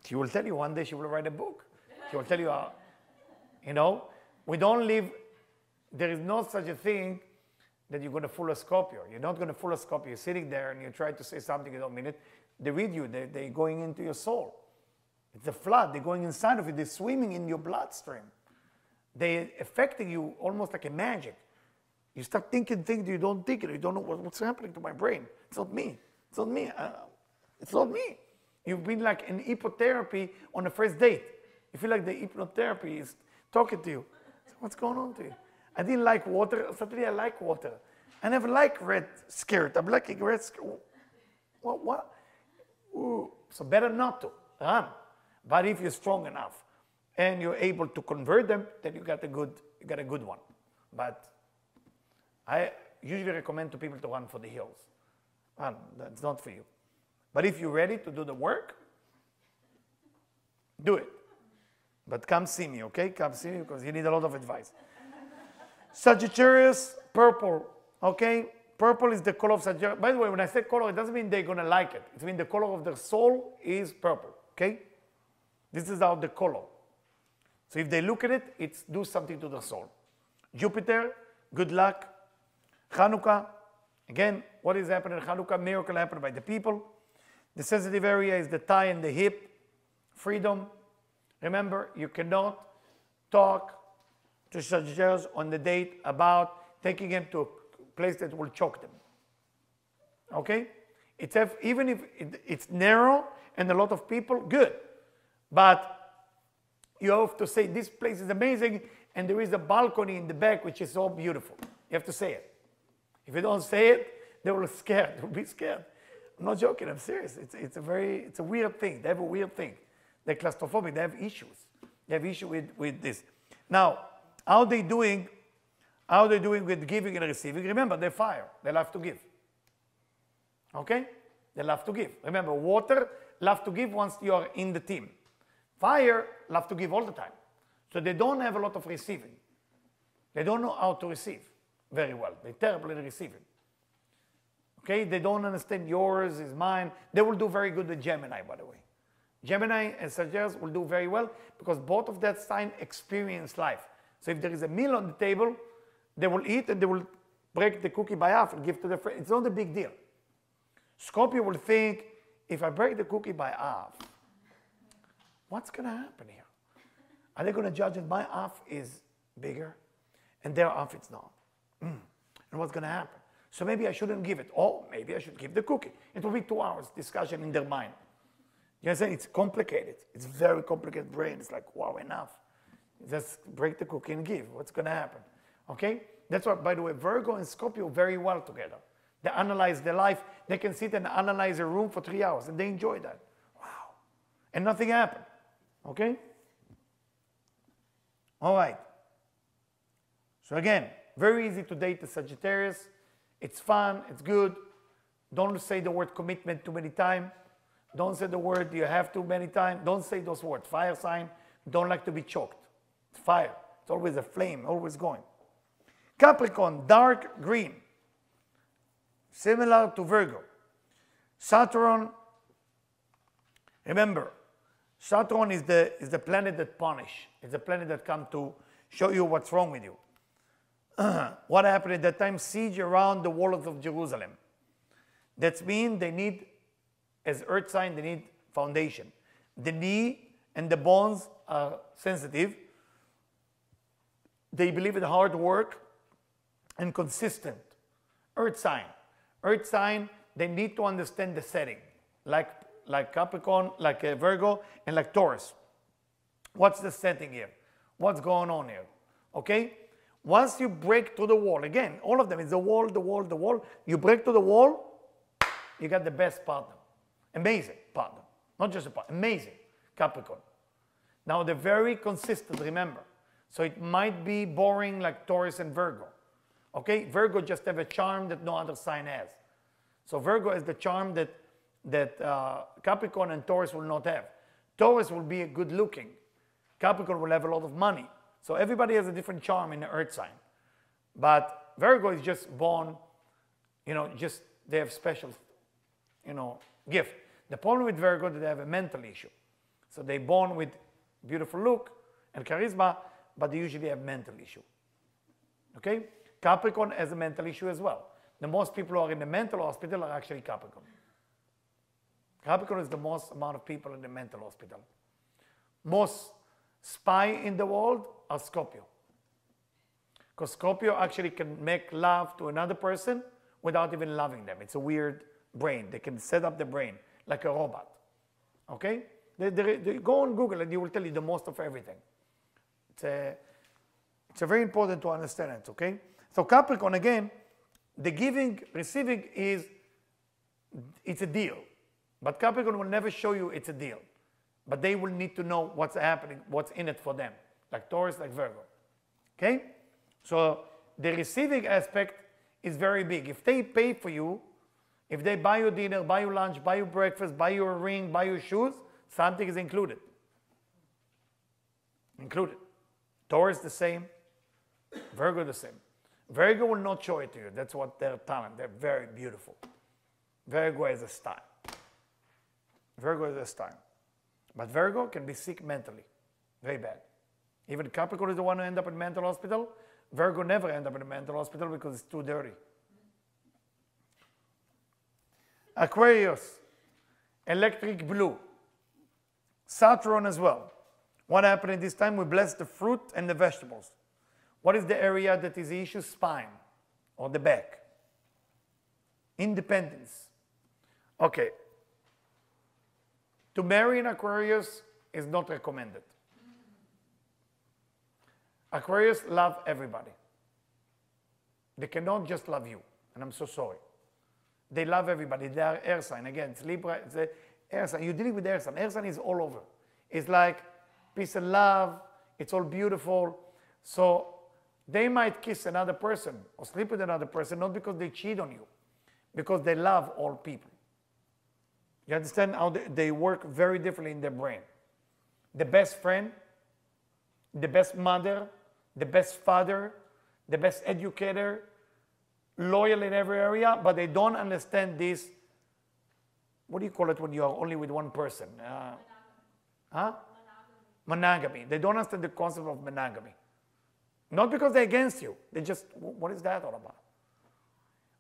She will tell you one day she will write a book. She will tell you, we don't live, there is no such a thing that you're going to fool a Scorpio. You're not going to fool a Scorpio. You're sitting there and you try to say something, you don't mean it. They read you. They're going into your soul. It's a flood. They're going inside of you. They're swimming in your bloodstream. They're affecting you almost like a magic. You start thinking things you don't think. You don't know what's happening to my brain. It's not me. It's not me. It's not me. You've been like in hypnotherapy on the first date. You feel like the hypnotherapy is talking to you. So what's going on to you? I didn't like water. Suddenly I like water. I never liked red skirt. I'm liking red skirt. What? Ooh. So better not to. Run. But if you're strong enough and you're able to convert them, then you got a good one. But I usually recommend to people to run for the hills. Run. That's not for you. But if you're ready to do the work, do it. But come see me, okay? Come see me because you need a lot of advice. Sagittarius, purple, okay? Purple is the color of Sagittarius. By the way, when I say color, it doesn't mean they're going to like it. It means the color of their soul is purple, okay? This is how the color. So if they look at it, it's do something to their soul. Jupiter, good luck. Hanukkah, again, what is happening in Hanukkah? Miracle happened by the people. The sensitive area is the thigh and the hip. Freedom. Remember, you cannot talk to Sagittarius on the date about taking him to a place that will choke them. Okay? Even if it's narrow and a lot of people, good. But you have to say, this place is amazing, and there is a balcony in the back which is so beautiful. You have to say it. If you don't say it, they will be scared. They will be scared. I'm not joking, I'm serious. It's a weird thing. They have a weird thing. They're claustrophobic, they have issues. They have issue with this. Now, how they doing with giving and receiving? Remember, they're fire. They love to give. Okay? They love to give. Remember, water love to give once you are in the team. Fire love to give all the time. So they don't have a lot of receiving. They don't know how to receive very well. They're terrible at receiving. Okay? They don't understand yours is mine. They will do very good with Gemini, by the way. Gemini and Sagittarius will do very well because both of that sign experience life. So if there is a meal on the table, they will eat and they will break the cookie by half and give to their friend. It's not a big deal. Scorpio will think, if I break the cookie by half, what's going to happen here? Are they going to judge that my half is bigger and their half is not? And what's going to happen? So maybe I shouldn't give it. Or maybe I should give the cookie. It will be 2 hours discussion in their mind. You understand? It's complicated. It's very complicated brain. It's like, wow, enough. Just break the cookie and give. What's going to happen? Okay? That's why, by the way, Virgo and Scorpio very well together. They analyze their life. They can sit and analyze a room for 3 hours, and they enjoy that. Wow. And nothing happened. Okay? All right. So again, very easy to date the Sagittarius. It's fun. It's good. Don't say the word commitment too many times. Don't say the word you have to many times. Don't say those words. Fire sign, don't like to be choked. It's fire. It's always a flame, always going. Capricorn, dark green. Similar to Virgo. Saturn, remember, Saturn is the planet that punish. It's the planet that come to show you what's wrong with you. What happened at that time? Siege around the walls of Jerusalem. That means they need, as earth sign, they need foundation. The knee and the bones are sensitive. They believe in hard work and consistent. Earth sign. Earth sign, they need to understand the setting. Like Capricorn, like Virgo, and like Taurus. What's the setting here? What's going on here? Okay? Once you break through the wall, again, all of them is the wall, the wall, the wall. You break through the wall, you got the best partner. Amazing partner. Not just a partner, amazing Capricorn. Now they're very consistent, remember. So it might be boring like Taurus and Virgo. Okay? Virgo just have a charm that no other sign has. So Virgo is the charm that Capricorn and Taurus will not have. Taurus will be good looking. Capricorn will have a lot of money. So everybody has a different charm in the earth sign. But Virgo is just born, just they have special, gift. The problem with Virgo is that they have a mental issue. So they're born with beautiful look and charisma, but they usually have mental issue. Okay? Capricorn has a mental issue as well. The most people who are in the mental hospital are actually Capricorn. Capricorn is the most amount of people in the mental hospital. Most spy in the world are Scorpio. Because Scorpio actually can make love to another person without even loving them. It's a weird brain. They can set up the brain like a robot. Okay? They go on Google and you will tell you the most of everything. It's very important to understand it, okay? So Capricorn, again, the giving, receiving it's a deal. But Capricorn will never show you it's a deal. But they will need to know what's happening, what's in it for them. Like Taurus, like Virgo. Okay? So the receiving aspect is very big. If they pay for you, if they buy you dinner, buy you lunch, buy you breakfast, buy you a ring, buy you shoes, something is included. Included. Taurus the same. Virgo the same. Virgo will not show it to you. That's what their talent. They're very beautiful. Virgo has a style. Virgo has a style. But Virgo can be sick mentally. Very bad. Even Capricorn is the one who ends up in mental hospital. Virgo never ends up in a mental hospital because it's too dirty. Aquarius, electric blue. Saturn as well. What happened at this time? We bless the fruit and the vegetables. What is the area that is the issue? Spine or the back. Independence. Okay. To marry an Aquarius is not recommended. Aquarius love everybody. They cannot just love you, and I'm so sorry. They love everybody. They are air sign. Again, it's Libra, it's a air sign. You're dealing with air sign. Air sign is all over. It's like peace and love. It's all beautiful. So they might kiss another person or sleep with another person, not because they cheat on you, because they love all people. You understand how they work very differently in their brain. The best friend, the best mother, the best father, the best educator, loyal in every area, but they don't understand this. What do you call it when you are only with one person? Monogamy. They don't understand the concept of monogamy. Not because they're against you. They just, what is that all about?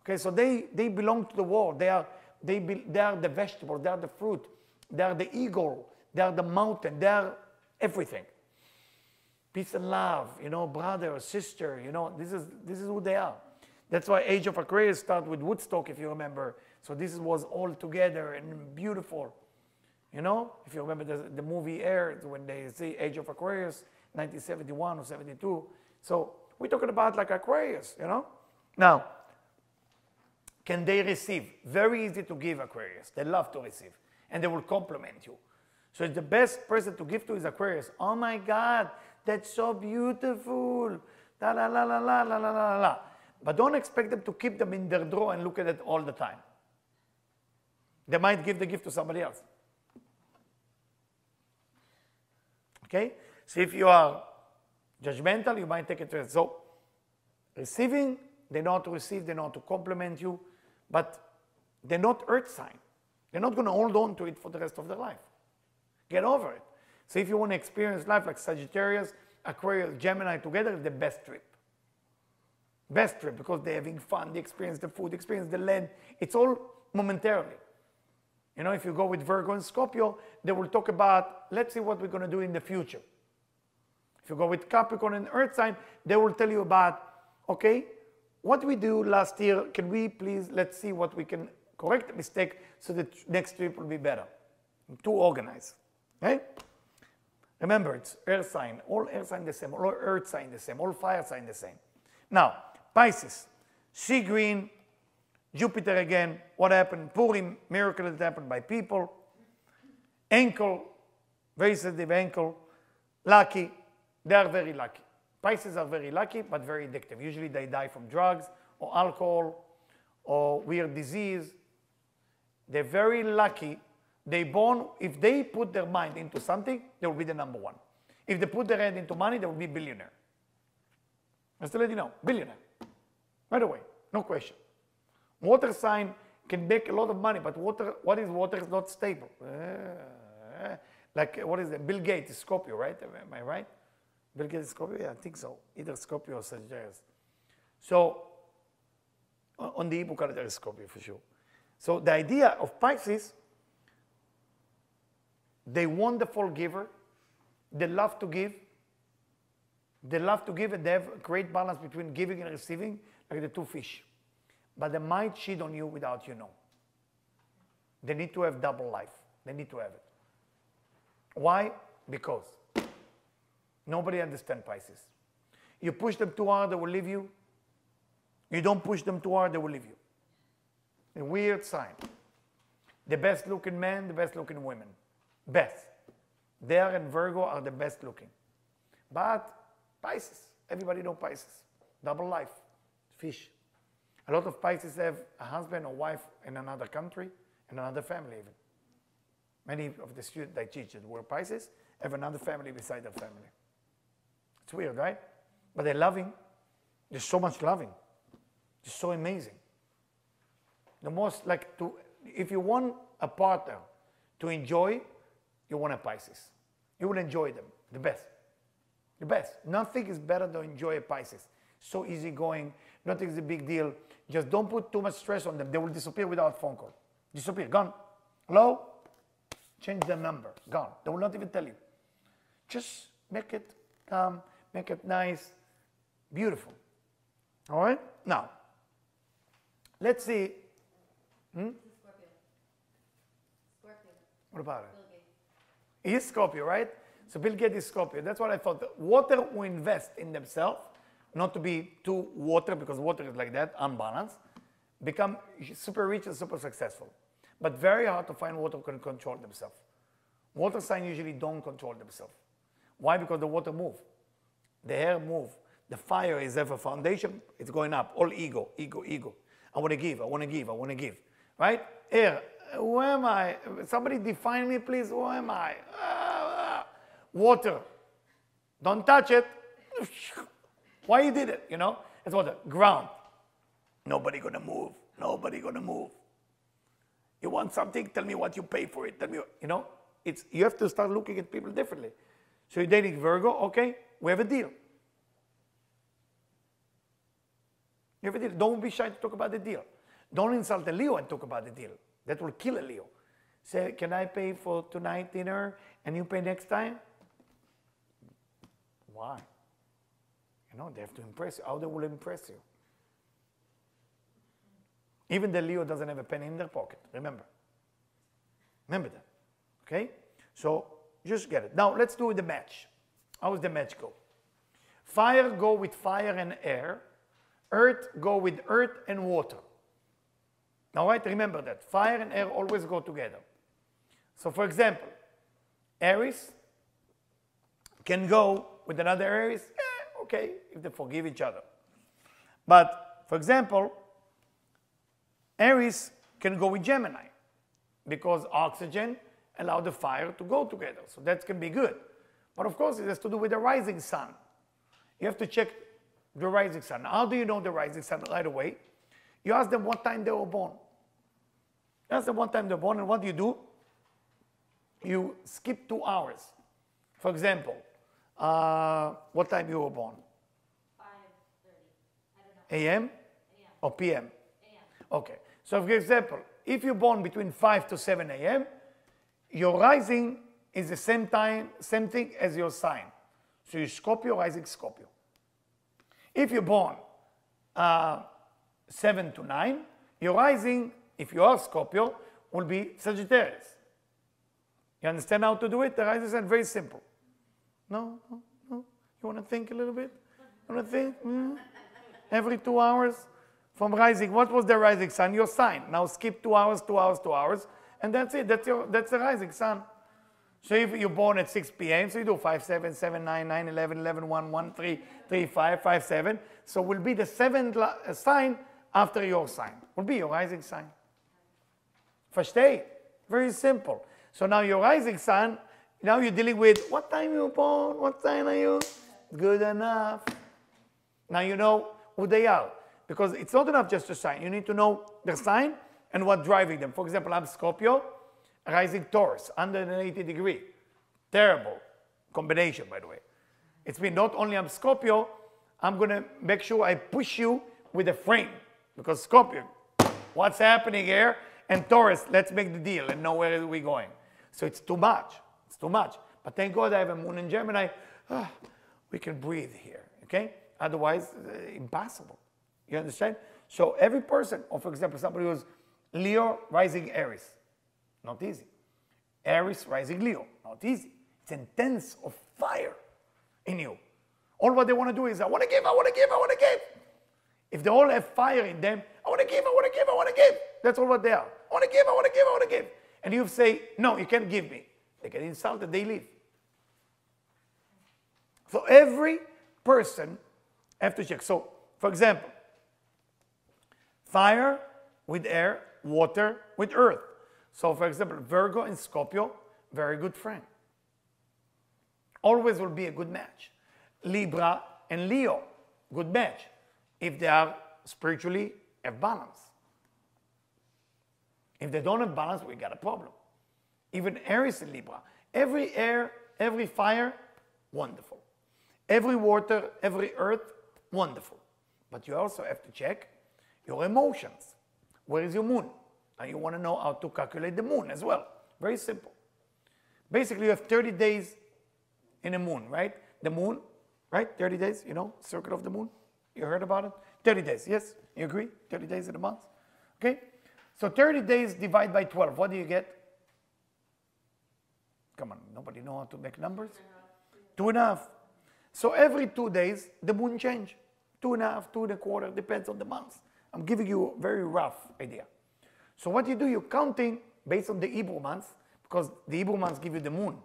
Okay, so they belong to the world. They are the vegetable, they are the fruit, they are the eagle, they are the mountain, they are everything. Peace and love, brother, sister, this is who they are. That's why Age of Aquarius started with Woodstock, if you remember. So this was all together and beautiful. If you remember the movie aired when they say Age of Aquarius, 1971 or 72. So we're talking about like Aquarius, Now, can they receive? Very easy to give Aquarius. They love to receive. And they will compliment you. So the best person to give to is Aquarius. Oh my God, that's so beautiful. La la la la la la la la la. But don't expect them to keep them in their drawer and look at it all the time. They might give the gift to somebody else. Okay? So if you are judgmental, you might take it to it. So receiving, they know how to receive, they know how to compliment you, but they're not earth sign. They're not going to hold on to it for the rest of their life. Get over it. So if you want to experience life like Sagittarius, Aquarius, Gemini together, it's the best trip. Best trip, because they're having fun, they experience the food, experience the land. It's all momentarily. You know, if you go with Virgo and Scorpio, they will talk about, let's see what we're going to do in the future. If you go with Capricorn and Earth sign, they will tell you about, okay, what we do last year, can we please, let's see what we can correct the mistake so that next trip will be better. Too organized. Okay? Remember, it's Earth sign, all Earth sign the same, all Earth sign the same, all fire sign the same. Now, Pisces, sea green, Jupiter again, what happened? Purim, miracle that happened by people. Ankle, very sensitive ankle, lucky, they are very lucky. Pisces are very lucky, but very addictive. Usually they die from drugs or alcohol or weird disease. They're very lucky. They born, if they put their mind into something, they will be the number one. If they put their head into money, they will be billionaire. Just to let you know, billionaire. Right away, no question. Water sign can make a lot of money, but water, what is water is not stable. Like, what is it? Bill Gates is Scorpio, right? Am I right? Bill Gates is Scorpio? Yeah, I think so. Either Scorpio or Sagittarius. So, on the Hebrew calendar is Scorpio for sure. So the idea of Pisces, they wonderful giver, they love to give. They love to give, and they have a great balance between giving and receiving, like the two fish. But they might cheat on you without you know. They need to have double life. They need to have it. Why? Because nobody understands Pisces. You push them too hard, they will leave you. You don't push them too hard, they will leave you. A weird sign. The best looking men, the best looking women. Best. They and Virgo are the best looking. But Pisces, everybody knows Pisces. Double life, fish. A lot of Pisces have a husband or wife in another country, in another family even. Many of the students I teach that were Pisces have another family beside their family. It's weird, right? But they're loving. There's so much loving. It's so amazing. The most, like, if you want a partner to enjoy, you want a Pisces. You will enjoy them, the best. The best. Nothing is better than enjoy a Pisces. So easygoing, nothing is a big deal. Just don't put too much stress on them. They will disappear without phone call. Disappear, gone. Hello? Change the number, gone. They will not even tell you. Just make it calm, make it nice, beautiful. All right? Now, let's see. Scorpio. What about it? Bill Gates. He is Scorpio, right? So Bill Gates is Scorpio. That's what I thought. Water will invest in themselves, not to be too water, because water is like that, unbalanced, become super rich and super successful. But very hard to find water who can control themselves. Water signs usually don't control themselves. Why? Because the water move. The air move. The fire is ever foundation. It's going up. All ego, ego, ego. I want to give, I want to give, I want to give. Right? Air, who am I? Somebody define me, please. Who am I? Water. Don't touch it. Why you did it, you know? It's water. Ground. Nobody gonna move. Nobody gonna move. You want something? Tell me what you pay for it. Tell me, you know? You have to start looking at people differently. So you're dating Virgo, okay? We have a deal. You have a deal. Don't be shy to talk about the deal. Don't insult a Leo and talk about the deal. That will kill a Leo. Say, can I pay for tonight dinner and you pay next time? Why? You know, they have to impress you. How they will impress you? Even the Leo doesn't have a penny in their pocket. Remember. Remember that. Okay? So, just get it. Now, let's do the match. How does the match go? Fire go with fire and air. Earth go with earth and water. All right? Remember that. Fire and air always go together. So, for example, Aries can go with another Aries. Okay, if they forgive each other. But, for example, Aries can go with Gemini because oxygen allows the fire to go together. So that can be good. But of course, it has to do with the rising sun. You have to check the rising sun. How do you know the rising sun right away? You ask them what time they were born. You ask them what time they were born, and what do? You skip 2 hours. For example, what time you were born? 5:30. I don't know. AM? AM. Or PM? AM. Okay. So for example, if you're born between 5 to 7 a.m., your rising is the same thing as your sign. So you Scorpio, rising Scorpio. If you're born 7 to 9, your rising, if you are Scorpio, will be Sagittarius. You understand how to do it? The rising sign, very simple. No? You want to think a little bit? You want to think? Every 2 hours from rising. What was the rising sun? Your sign. Now skip 2 hours, 2 hours, 2 hours, and that's it. That's the rising sun. So if you're born at 6 p.m., so you do 5, 7, 7, 9, 9, 11, 11, 1, 1, 3, 3, 5, 5, 7. So will be the seventh sign after your sign. Will be your rising sign. Versteh? Very simple. So now your rising sun, now you're dealing with what time you were born, what sign are you? Good enough. Now you know who they are. Because it's not enough just to sign. You need to know their sign and what's driving them. For example, I'm Scorpio, rising Taurus, 180 degree. Terrible combination, by the way. It's mean not only I'm Scorpio, I'm going to make sure I push you with a frame. Because Scorpio, what's happening here? And Taurus, let's make the deal and know where we're going. So it's too much. It's too much. But thank God I have a moon in Gemini. We can breathe here, okay? Otherwise, impossible. You understand? So every person, or for example, somebody who's Leo rising Aries, not easy. Aries rising Leo, not easy. It's intense of fire in you. All what they want to do is, I want to give, I want to give, I want to give. If they all have fire in them, I want to give, I want to give, I want to give. That's all what they are. I want to give, I want to give, I want to give. And you say, no, you can't give me. They get insulted, they leave. So every person have to check. So, for example, fire with air, water with earth. So, for example, Virgo and Scorpio, very good friend. Always will be a good match. Libra and Leo, good match. If they are spiritually have balance. If they don't have balance, we got a problem. Even Aries and Libra. Every air, every fire, wonderful. Every water, every earth, wonderful. But you also have to check your emotions. Where is your moon? And you want to know how to calculate the moon as well. Very simple. Basically, you have 30 days in a moon, right? The moon, right? 30 days, you know, circle of the moon. You heard about it? 30 days, yes? You agree? 30 days in a month? Okay? So 30 days divided by 12. What do you get? Come on, nobody know how to make numbers? 2.5. So every 2 days, the moon change. 2.5, 2.25, depends on the months. I'm giving you a very rough idea. So what you do, you're counting based on the Hebrew months, because the Hebrew months give you the moon.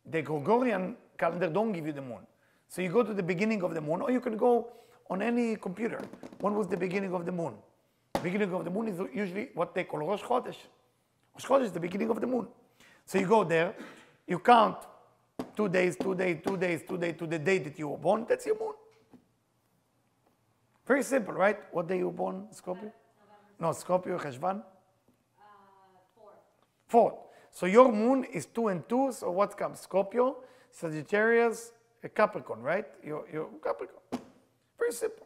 The Gregorian calendar don't give you the moon. So you go to the beginning of the moon, or you can go on any computer. When was the beginning of the moon? The beginning of the moon is usually what they call Rosh Chodesh. Rosh Chodesh is the beginning of the moon. So you go there, you count 2 days, 2 days, 2 days, 2 days to the day that you were born. That's your moon. Very simple, right? What day you were born, Scorpio? No, Scorpio, Cheshvan? 4th. So your moon is 2 and 2. So what comes? Scorpio, Sagittarius, Capricorn, right? You're Capricorn. Very simple.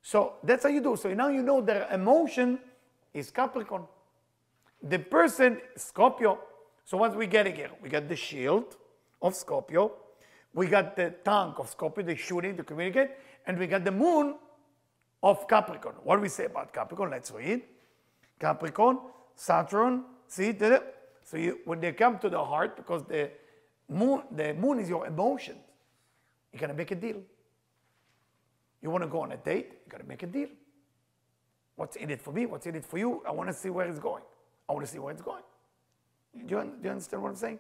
So that's how you do. So now you know their emotion is Capricorn. The person, Scorpio. So what we get here? We got the shield of Scorpio. We got the tank of Scorpio, the shooting to communicate. And we got the moon of Capricorn. What do we say about Capricorn? Let's read. Capricorn, Saturn, see? So when they come to the heart, because the moon is your emotions, you got to make a deal. You want to go on a date, you got to make a deal. What's in it for me? What's in it for you? I want to see where it's going. I want to see where it's going. Do you understand what I'm saying?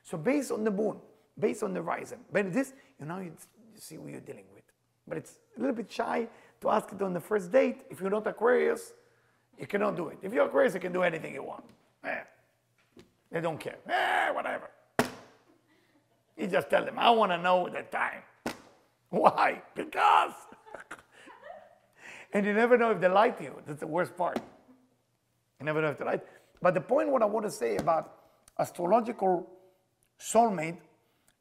So based on the moon, based on the rising, but this, you see who you're dealing with. But it's a little bit shy to ask it on the first date. If you're not Aquarius, you cannot do it. If you're Aquarius, you can do anything you want. They don't care. Whatever. You just tell them, I want to know the time. Why? Because. And you never know if they lie to you. That's the worst part. You never know if they lie. But the point what I want to say about astrological soulmate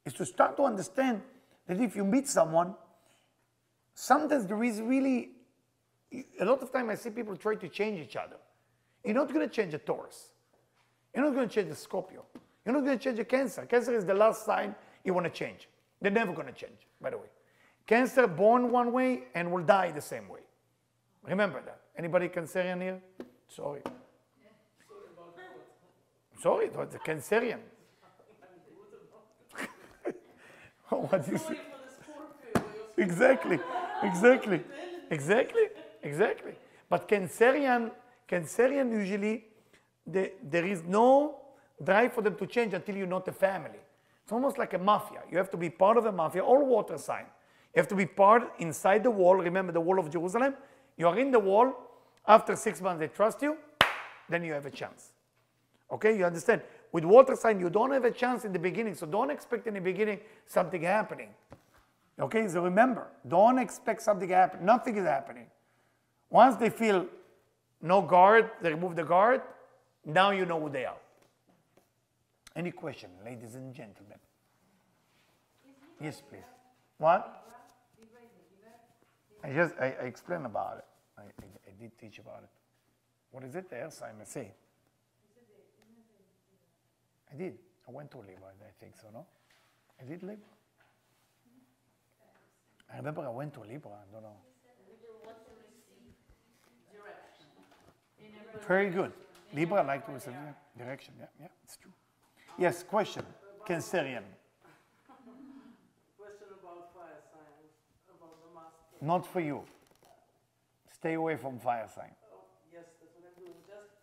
is to start to understand that if you meet someone, sometimes there is really, a lot of time I see people try to change each other. You're not going to change a Taurus. You're not going to change a Scorpio. You're not going to change a Cancer. Cancer is the last sign you want to change. They're never going to change, by the way. Cancer born one way and will die the same way. Remember that. Anybody Cancerian here? Sorry. Sorry, it was a Cancerian. What is it? Exactly, exactly, exactly, exactly. But Cancerian usually, there is no drive for them to change until you're not a family. It's almost like a mafia. You have to be part of a mafia, all water sign. You have to be part inside the wall. Remember the wall of Jerusalem? You are in the wall. After 6 months, they trust you. Then you have a chance. Okay, you understand? With water sign, you don't have a chance in the beginning. So don't expect in the beginning something happening. Okay, so remember, don't expect something to happen. Nothing is happening. Once they feel no guard, they remove the guard. Now you know who they are. Any question, ladies and gentlemen? Yes, please. What? I explained about it. I did teach about it. What is it? The air sign, I say. I did. I went to Libra, I think so, no? I did Libra. I remember I went to Libra, I don't know. Very good. Libra like to receive direction, yeah, it's true. Yes, question. Cancerian. Question about fire signs, about the master. Not for you. Stay away from fire sign. Oh, yes, that's what I'm doing. Just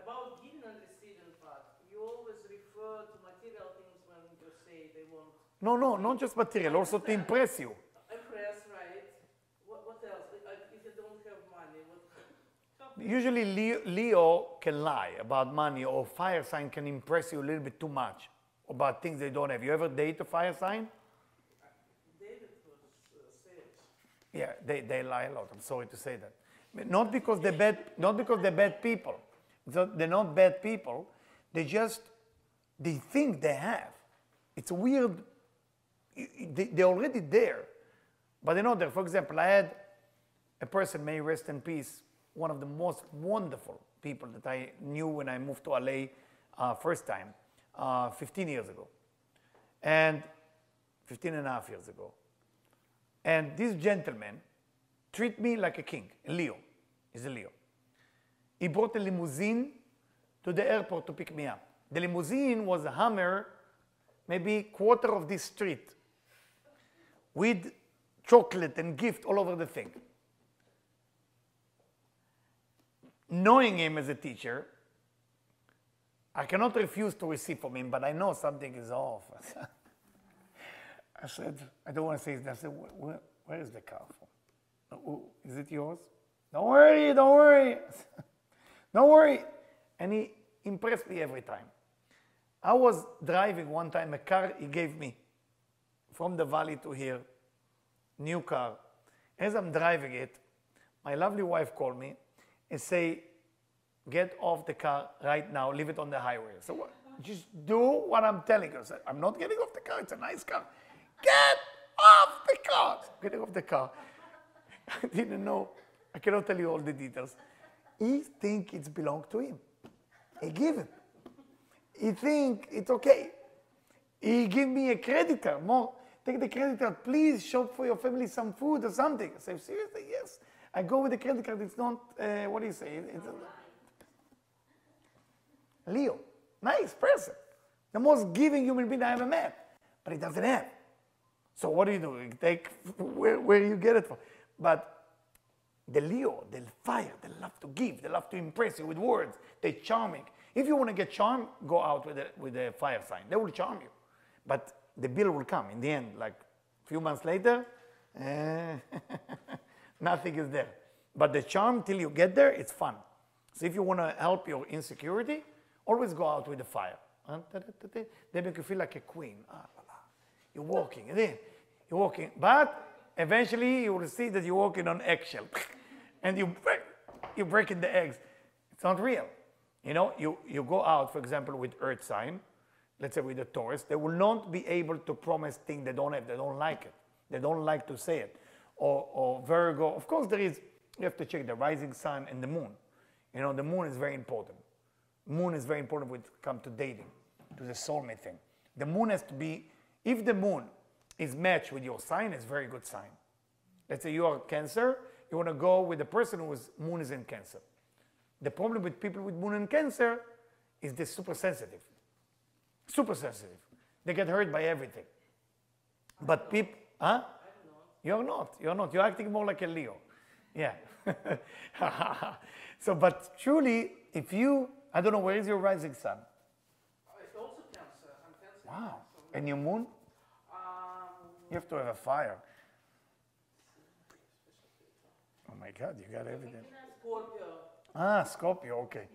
about giving and receiving part. You always refer to material things when you say they want. No, not just material, also to impress you. Impress, right? What else? If you don't have money, what? Usually Leo can lie about money, or fire sign can impress you a little bit too much about things they don't have. You ever date a fire sign? David was sage. Yeah, they lie a lot. I'm sorry to say that. Not because they're bad people. They're not bad people. They think they have. It's weird. They're already there, but they're not there. For example, I had a person, may he rest in peace, one of the most wonderful people that I knew when I moved to LA first time, 15 years ago, and 15 and a half years ago. And this gentleman treated me like a king, a Leo. He's a Leo. He brought a limousine to the airport to pick me up. The limousine was a Hummer, maybe quarter of this street, with chocolate and gift all over the thing. Knowing him as a teacher, I cannot refuse to receive from him, but I know something is off. I said, I don't want to say it. I said, where is the car from? Is it yours? Don't worry, don't worry. Don't worry. And he impressed me every time. I was driving one time a car he gave me from the valley to here, new car. As I'm driving it, my lovely wife called me and say, get off the car right now, leave it on the highway. So what? Just do what I'm telling you. I said, I'm not getting off the car, it's a nice car. Get off the car. Getting off the car. I didn't know, I cannot tell you all the details. He think it belongs to him. He give it. He think it's okay. He give me a credit card. More, take the credit card, please shop for your family some food or something. I say, seriously, yes. I go with the credit card, it's not, what do you say? It's Leo, nice person. The most giving human being I ever met. But he doesn't have. So what do? You take where you get it from. But the Leo, the fire, they love to give, they love to impress you with words. They're charming. If you want to get charmed, go out with a fire sign. They will charm you. But the bill will come in the end, like a few months later, nothing is there. But the charm, till you get there, it's fun. So if you want to help your insecurity, always go out with the fire. They make you feel like a queen. You're walking, and then you're walking. But eventually you will see that you're walking on eggshell. And you're breaking the eggs. It's not real. You know, you go out, for example, with earth sign, let's say with a Taurus, they will not be able to promise things they don't have. They don't like it. They don't like to say it. Or Virgo. Of course, you have to check the rising sun and the moon. You know, the moon is very important. Moon is very important when it comes to dating, to the soulmate thing. The moon has to be, if the moon is matched with your sign, it's a very good sign. Let's say you are Cancer, you want to go with the person whose moon is in Cancer. The problem with people with moon in Cancer is they're super sensitive. Super sensitive. They get hurt by everything. But people, huh? You're not. You're acting more like a Leo. Yeah. So, but truly, if you, I don't know, where is your rising sun? It's also Cancer. I'm Cancer. Wow. And your moon? You have to have a fire. Oh my God, you got everything. Scorpio. Scorpio, okay.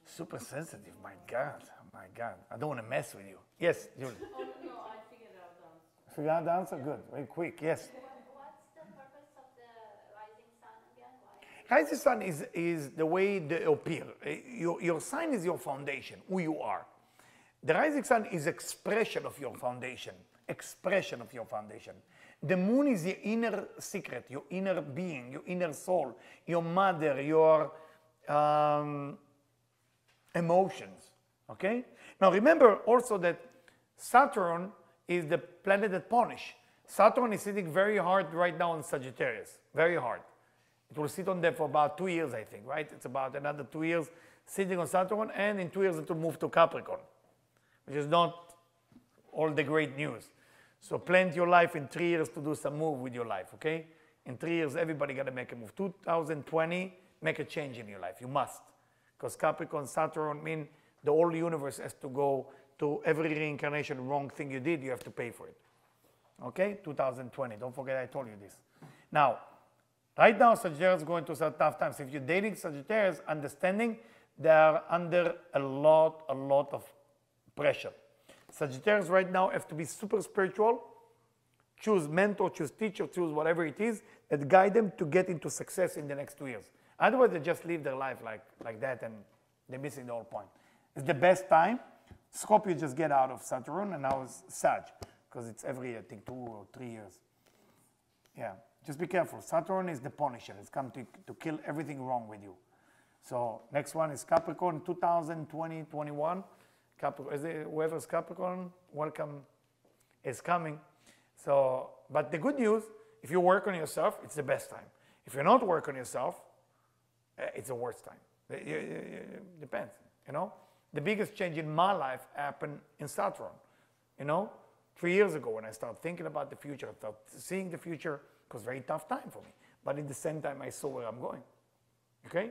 Super sensitive, my God. My God. I don't want to mess with you. Yes, Julie. Oh, no, I figured out the answer. Figure out the answer? Good. Very quick. Yes. What's the purpose of the rising sun again? Why? Rising sun is the way they appear. Your sign is your foundation, who you are. The rising sun is expression of your foundation. Expression of your foundation. The moon is your inner secret, your inner being, your inner soul, your mother, your emotions. Okay? Now remember also that Saturn is the planet that punish. Saturn is sitting very hard right now in Sagittarius. Very hard. It will sit on there for about 2 years, I think, right? It's about another 2 years sitting on Saturn, and in 2 years it will move to Capricorn, which is not all the great news. So plan your life in 3 years to do some move with your life, okay? In 3 years, everybody got to make a move. 2020, make a change in your life. You must. Because Capricorn, Saturn mean the whole universe has to go to every reincarnation wrong thing you did, you have to pay for it. Okay? 2020. Don't forget I told you this. Now, right now, Sagittarius is going through some tough times. If you're dating Sagittarius, understanding they are under a lot of pressure. Sagittarius right now have to be super spiritual, choose mentor, choose teacher, choose whatever it is that guide them to get into success in the next 2 years. Otherwise, they just live their life like that and they're missing the whole point. It's the best time. Scorpio just get out of Saturn and now it's Sag because it's every, I think, 2 or 3 years. Yeah, just be careful. Saturn is the punisher. It's come to kill everything wrong with you. So next one is Capricorn 2020, 21. Whoever's Capricorn, welcome is coming. So, but the good news, if you work on yourself, it's the best time. If you're not working on yourself, it's the worst time. Depends, you know. The biggest change in my life happened in Saturn. You know, 3 years ago when I started thinking about the future, I started seeing the future, it was a very tough time for me. But at the same time, I saw where I'm going. Okay?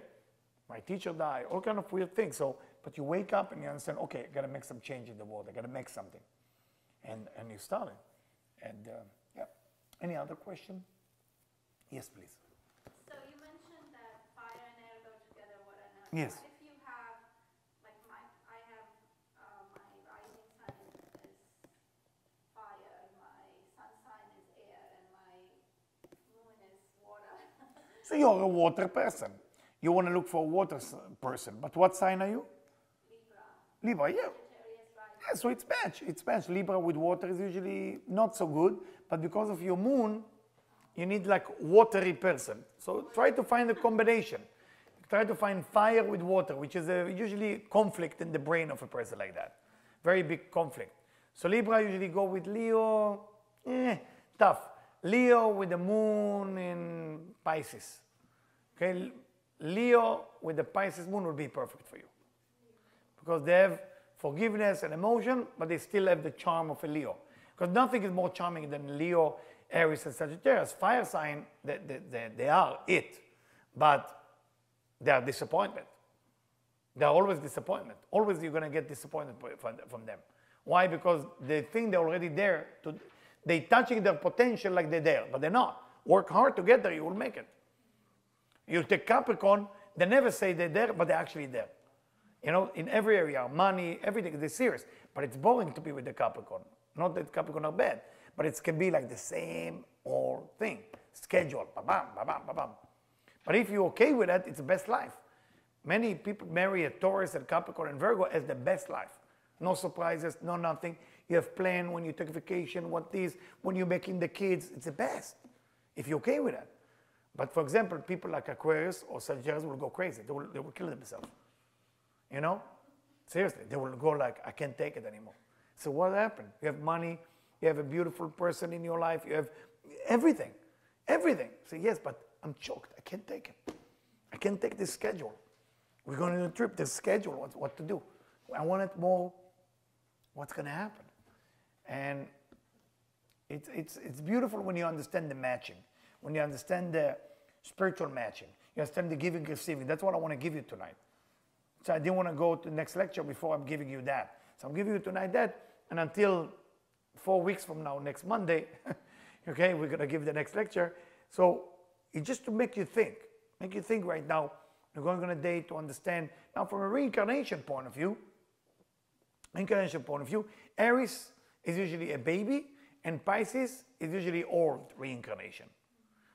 My teacher died, all kind of weird things. So, but you wake up and you understand, okay, I got to make some change in the world. I got to make something. And you start it. And yeah. Any other question? Yes, please. So you mentioned that fire and air go together. What I know. Yes. What if you have, like I have my rising sun is fire, my sun sign is air, and my moon is water. So you're a water person. You want to look for a water person. But what sign are you? Libra, yeah. Yeah, so it's match. It's match. Libra with water is usually not so good, but because of your moon, you need like watery person. So try to find a combination. Try to find fire with water, which is usually conflict in the brain of a person like that. Very big conflict. So Libra usually go with Leo, tough. Leo with the moon in Pisces. Okay, Leo with the Pisces moon will be perfect for you. Because they have forgiveness and emotion, but they still have the charm of a Leo. Because nothing is more charming than Leo, Aries, and Sagittarius. Fire sign, they are it, but they are disappointment. They are always disappointment. Always you're going to get disappointed from them. Why? Because they think they're already there. They're touching their potential like they're there, but they're not. Work hard to get there, you will make it. You take Capricorn, they never say they're there, but they're actually there. You know, in every area, money, everything, they're serious. But it's boring to be with the Capricorn. Not that Capricorn are bad, but it can be like the same old thing. Schedule, ba-bam, ba-bam, ba-bam. But if you're okay with that, it's the best life. Many people marry a Taurus and Capricorn and Virgo as the best life. No surprises, no nothing. You have plan when you take vacation, what this, when you're making the kids, it's the best. If you're okay with that. But for example, people like Aquarius or Sagittarius will go crazy. They will kill themselves. You know? Seriously, they will go like, I can't take it anymore. So what happened? You have money, you have a beautiful person in your life, you have everything. Everything. Say, yes, but I'm choked. I can't take it. I can't take this schedule. We're going on a trip, this schedule, what to do. I want it more, what's going to happen? And it's beautiful when you understand the matching, when you understand the spiritual matching, you understand the giving, receiving. That's what I want to give you tonight. So I didn't want to go to the next lecture before I'm giving you that. So I'm giving you tonight that, and until 4 weeks from now, next Monday, okay, we're going to give the next lecture. So it's just to make you think right now. We're going on a day to understand. Now, from a reincarnation point of view, Aries is usually a baby, and Pisces is usually old reincarnation.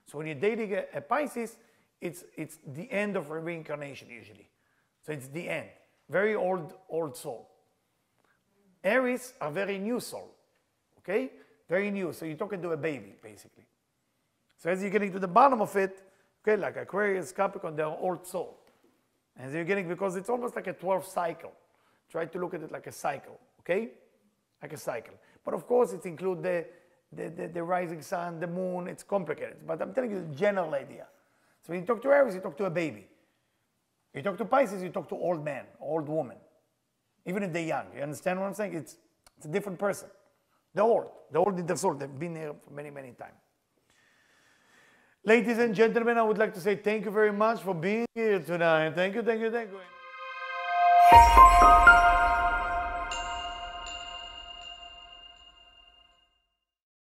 So when you're dating a Pisces, it's the end of a reincarnation usually. So it's the end. Very old soul. Aries are very new soul. Okay? Very new. So you're talking to a baby, basically. So as you're getting to the bottom of it, okay, like Aquarius, Capricorn, they're old soul. And so you're getting, because it's almost like a 12th cycle. Try to look at it like a cycle, okay? Like a cycle. But of course, it includes the rising sun, the moon, it's complicated. But I'm telling you the general idea. So when you talk to Aries, you talk to a baby. You talk to Pisces, you talk to old man, old woman. Even if they're young. You understand what I'm saying? It's a different person. They're old in their soul. They've been here for many, many times. Ladies and gentlemen, I would like to say thank you very much for being here tonight. Thank you, thank you, thank you.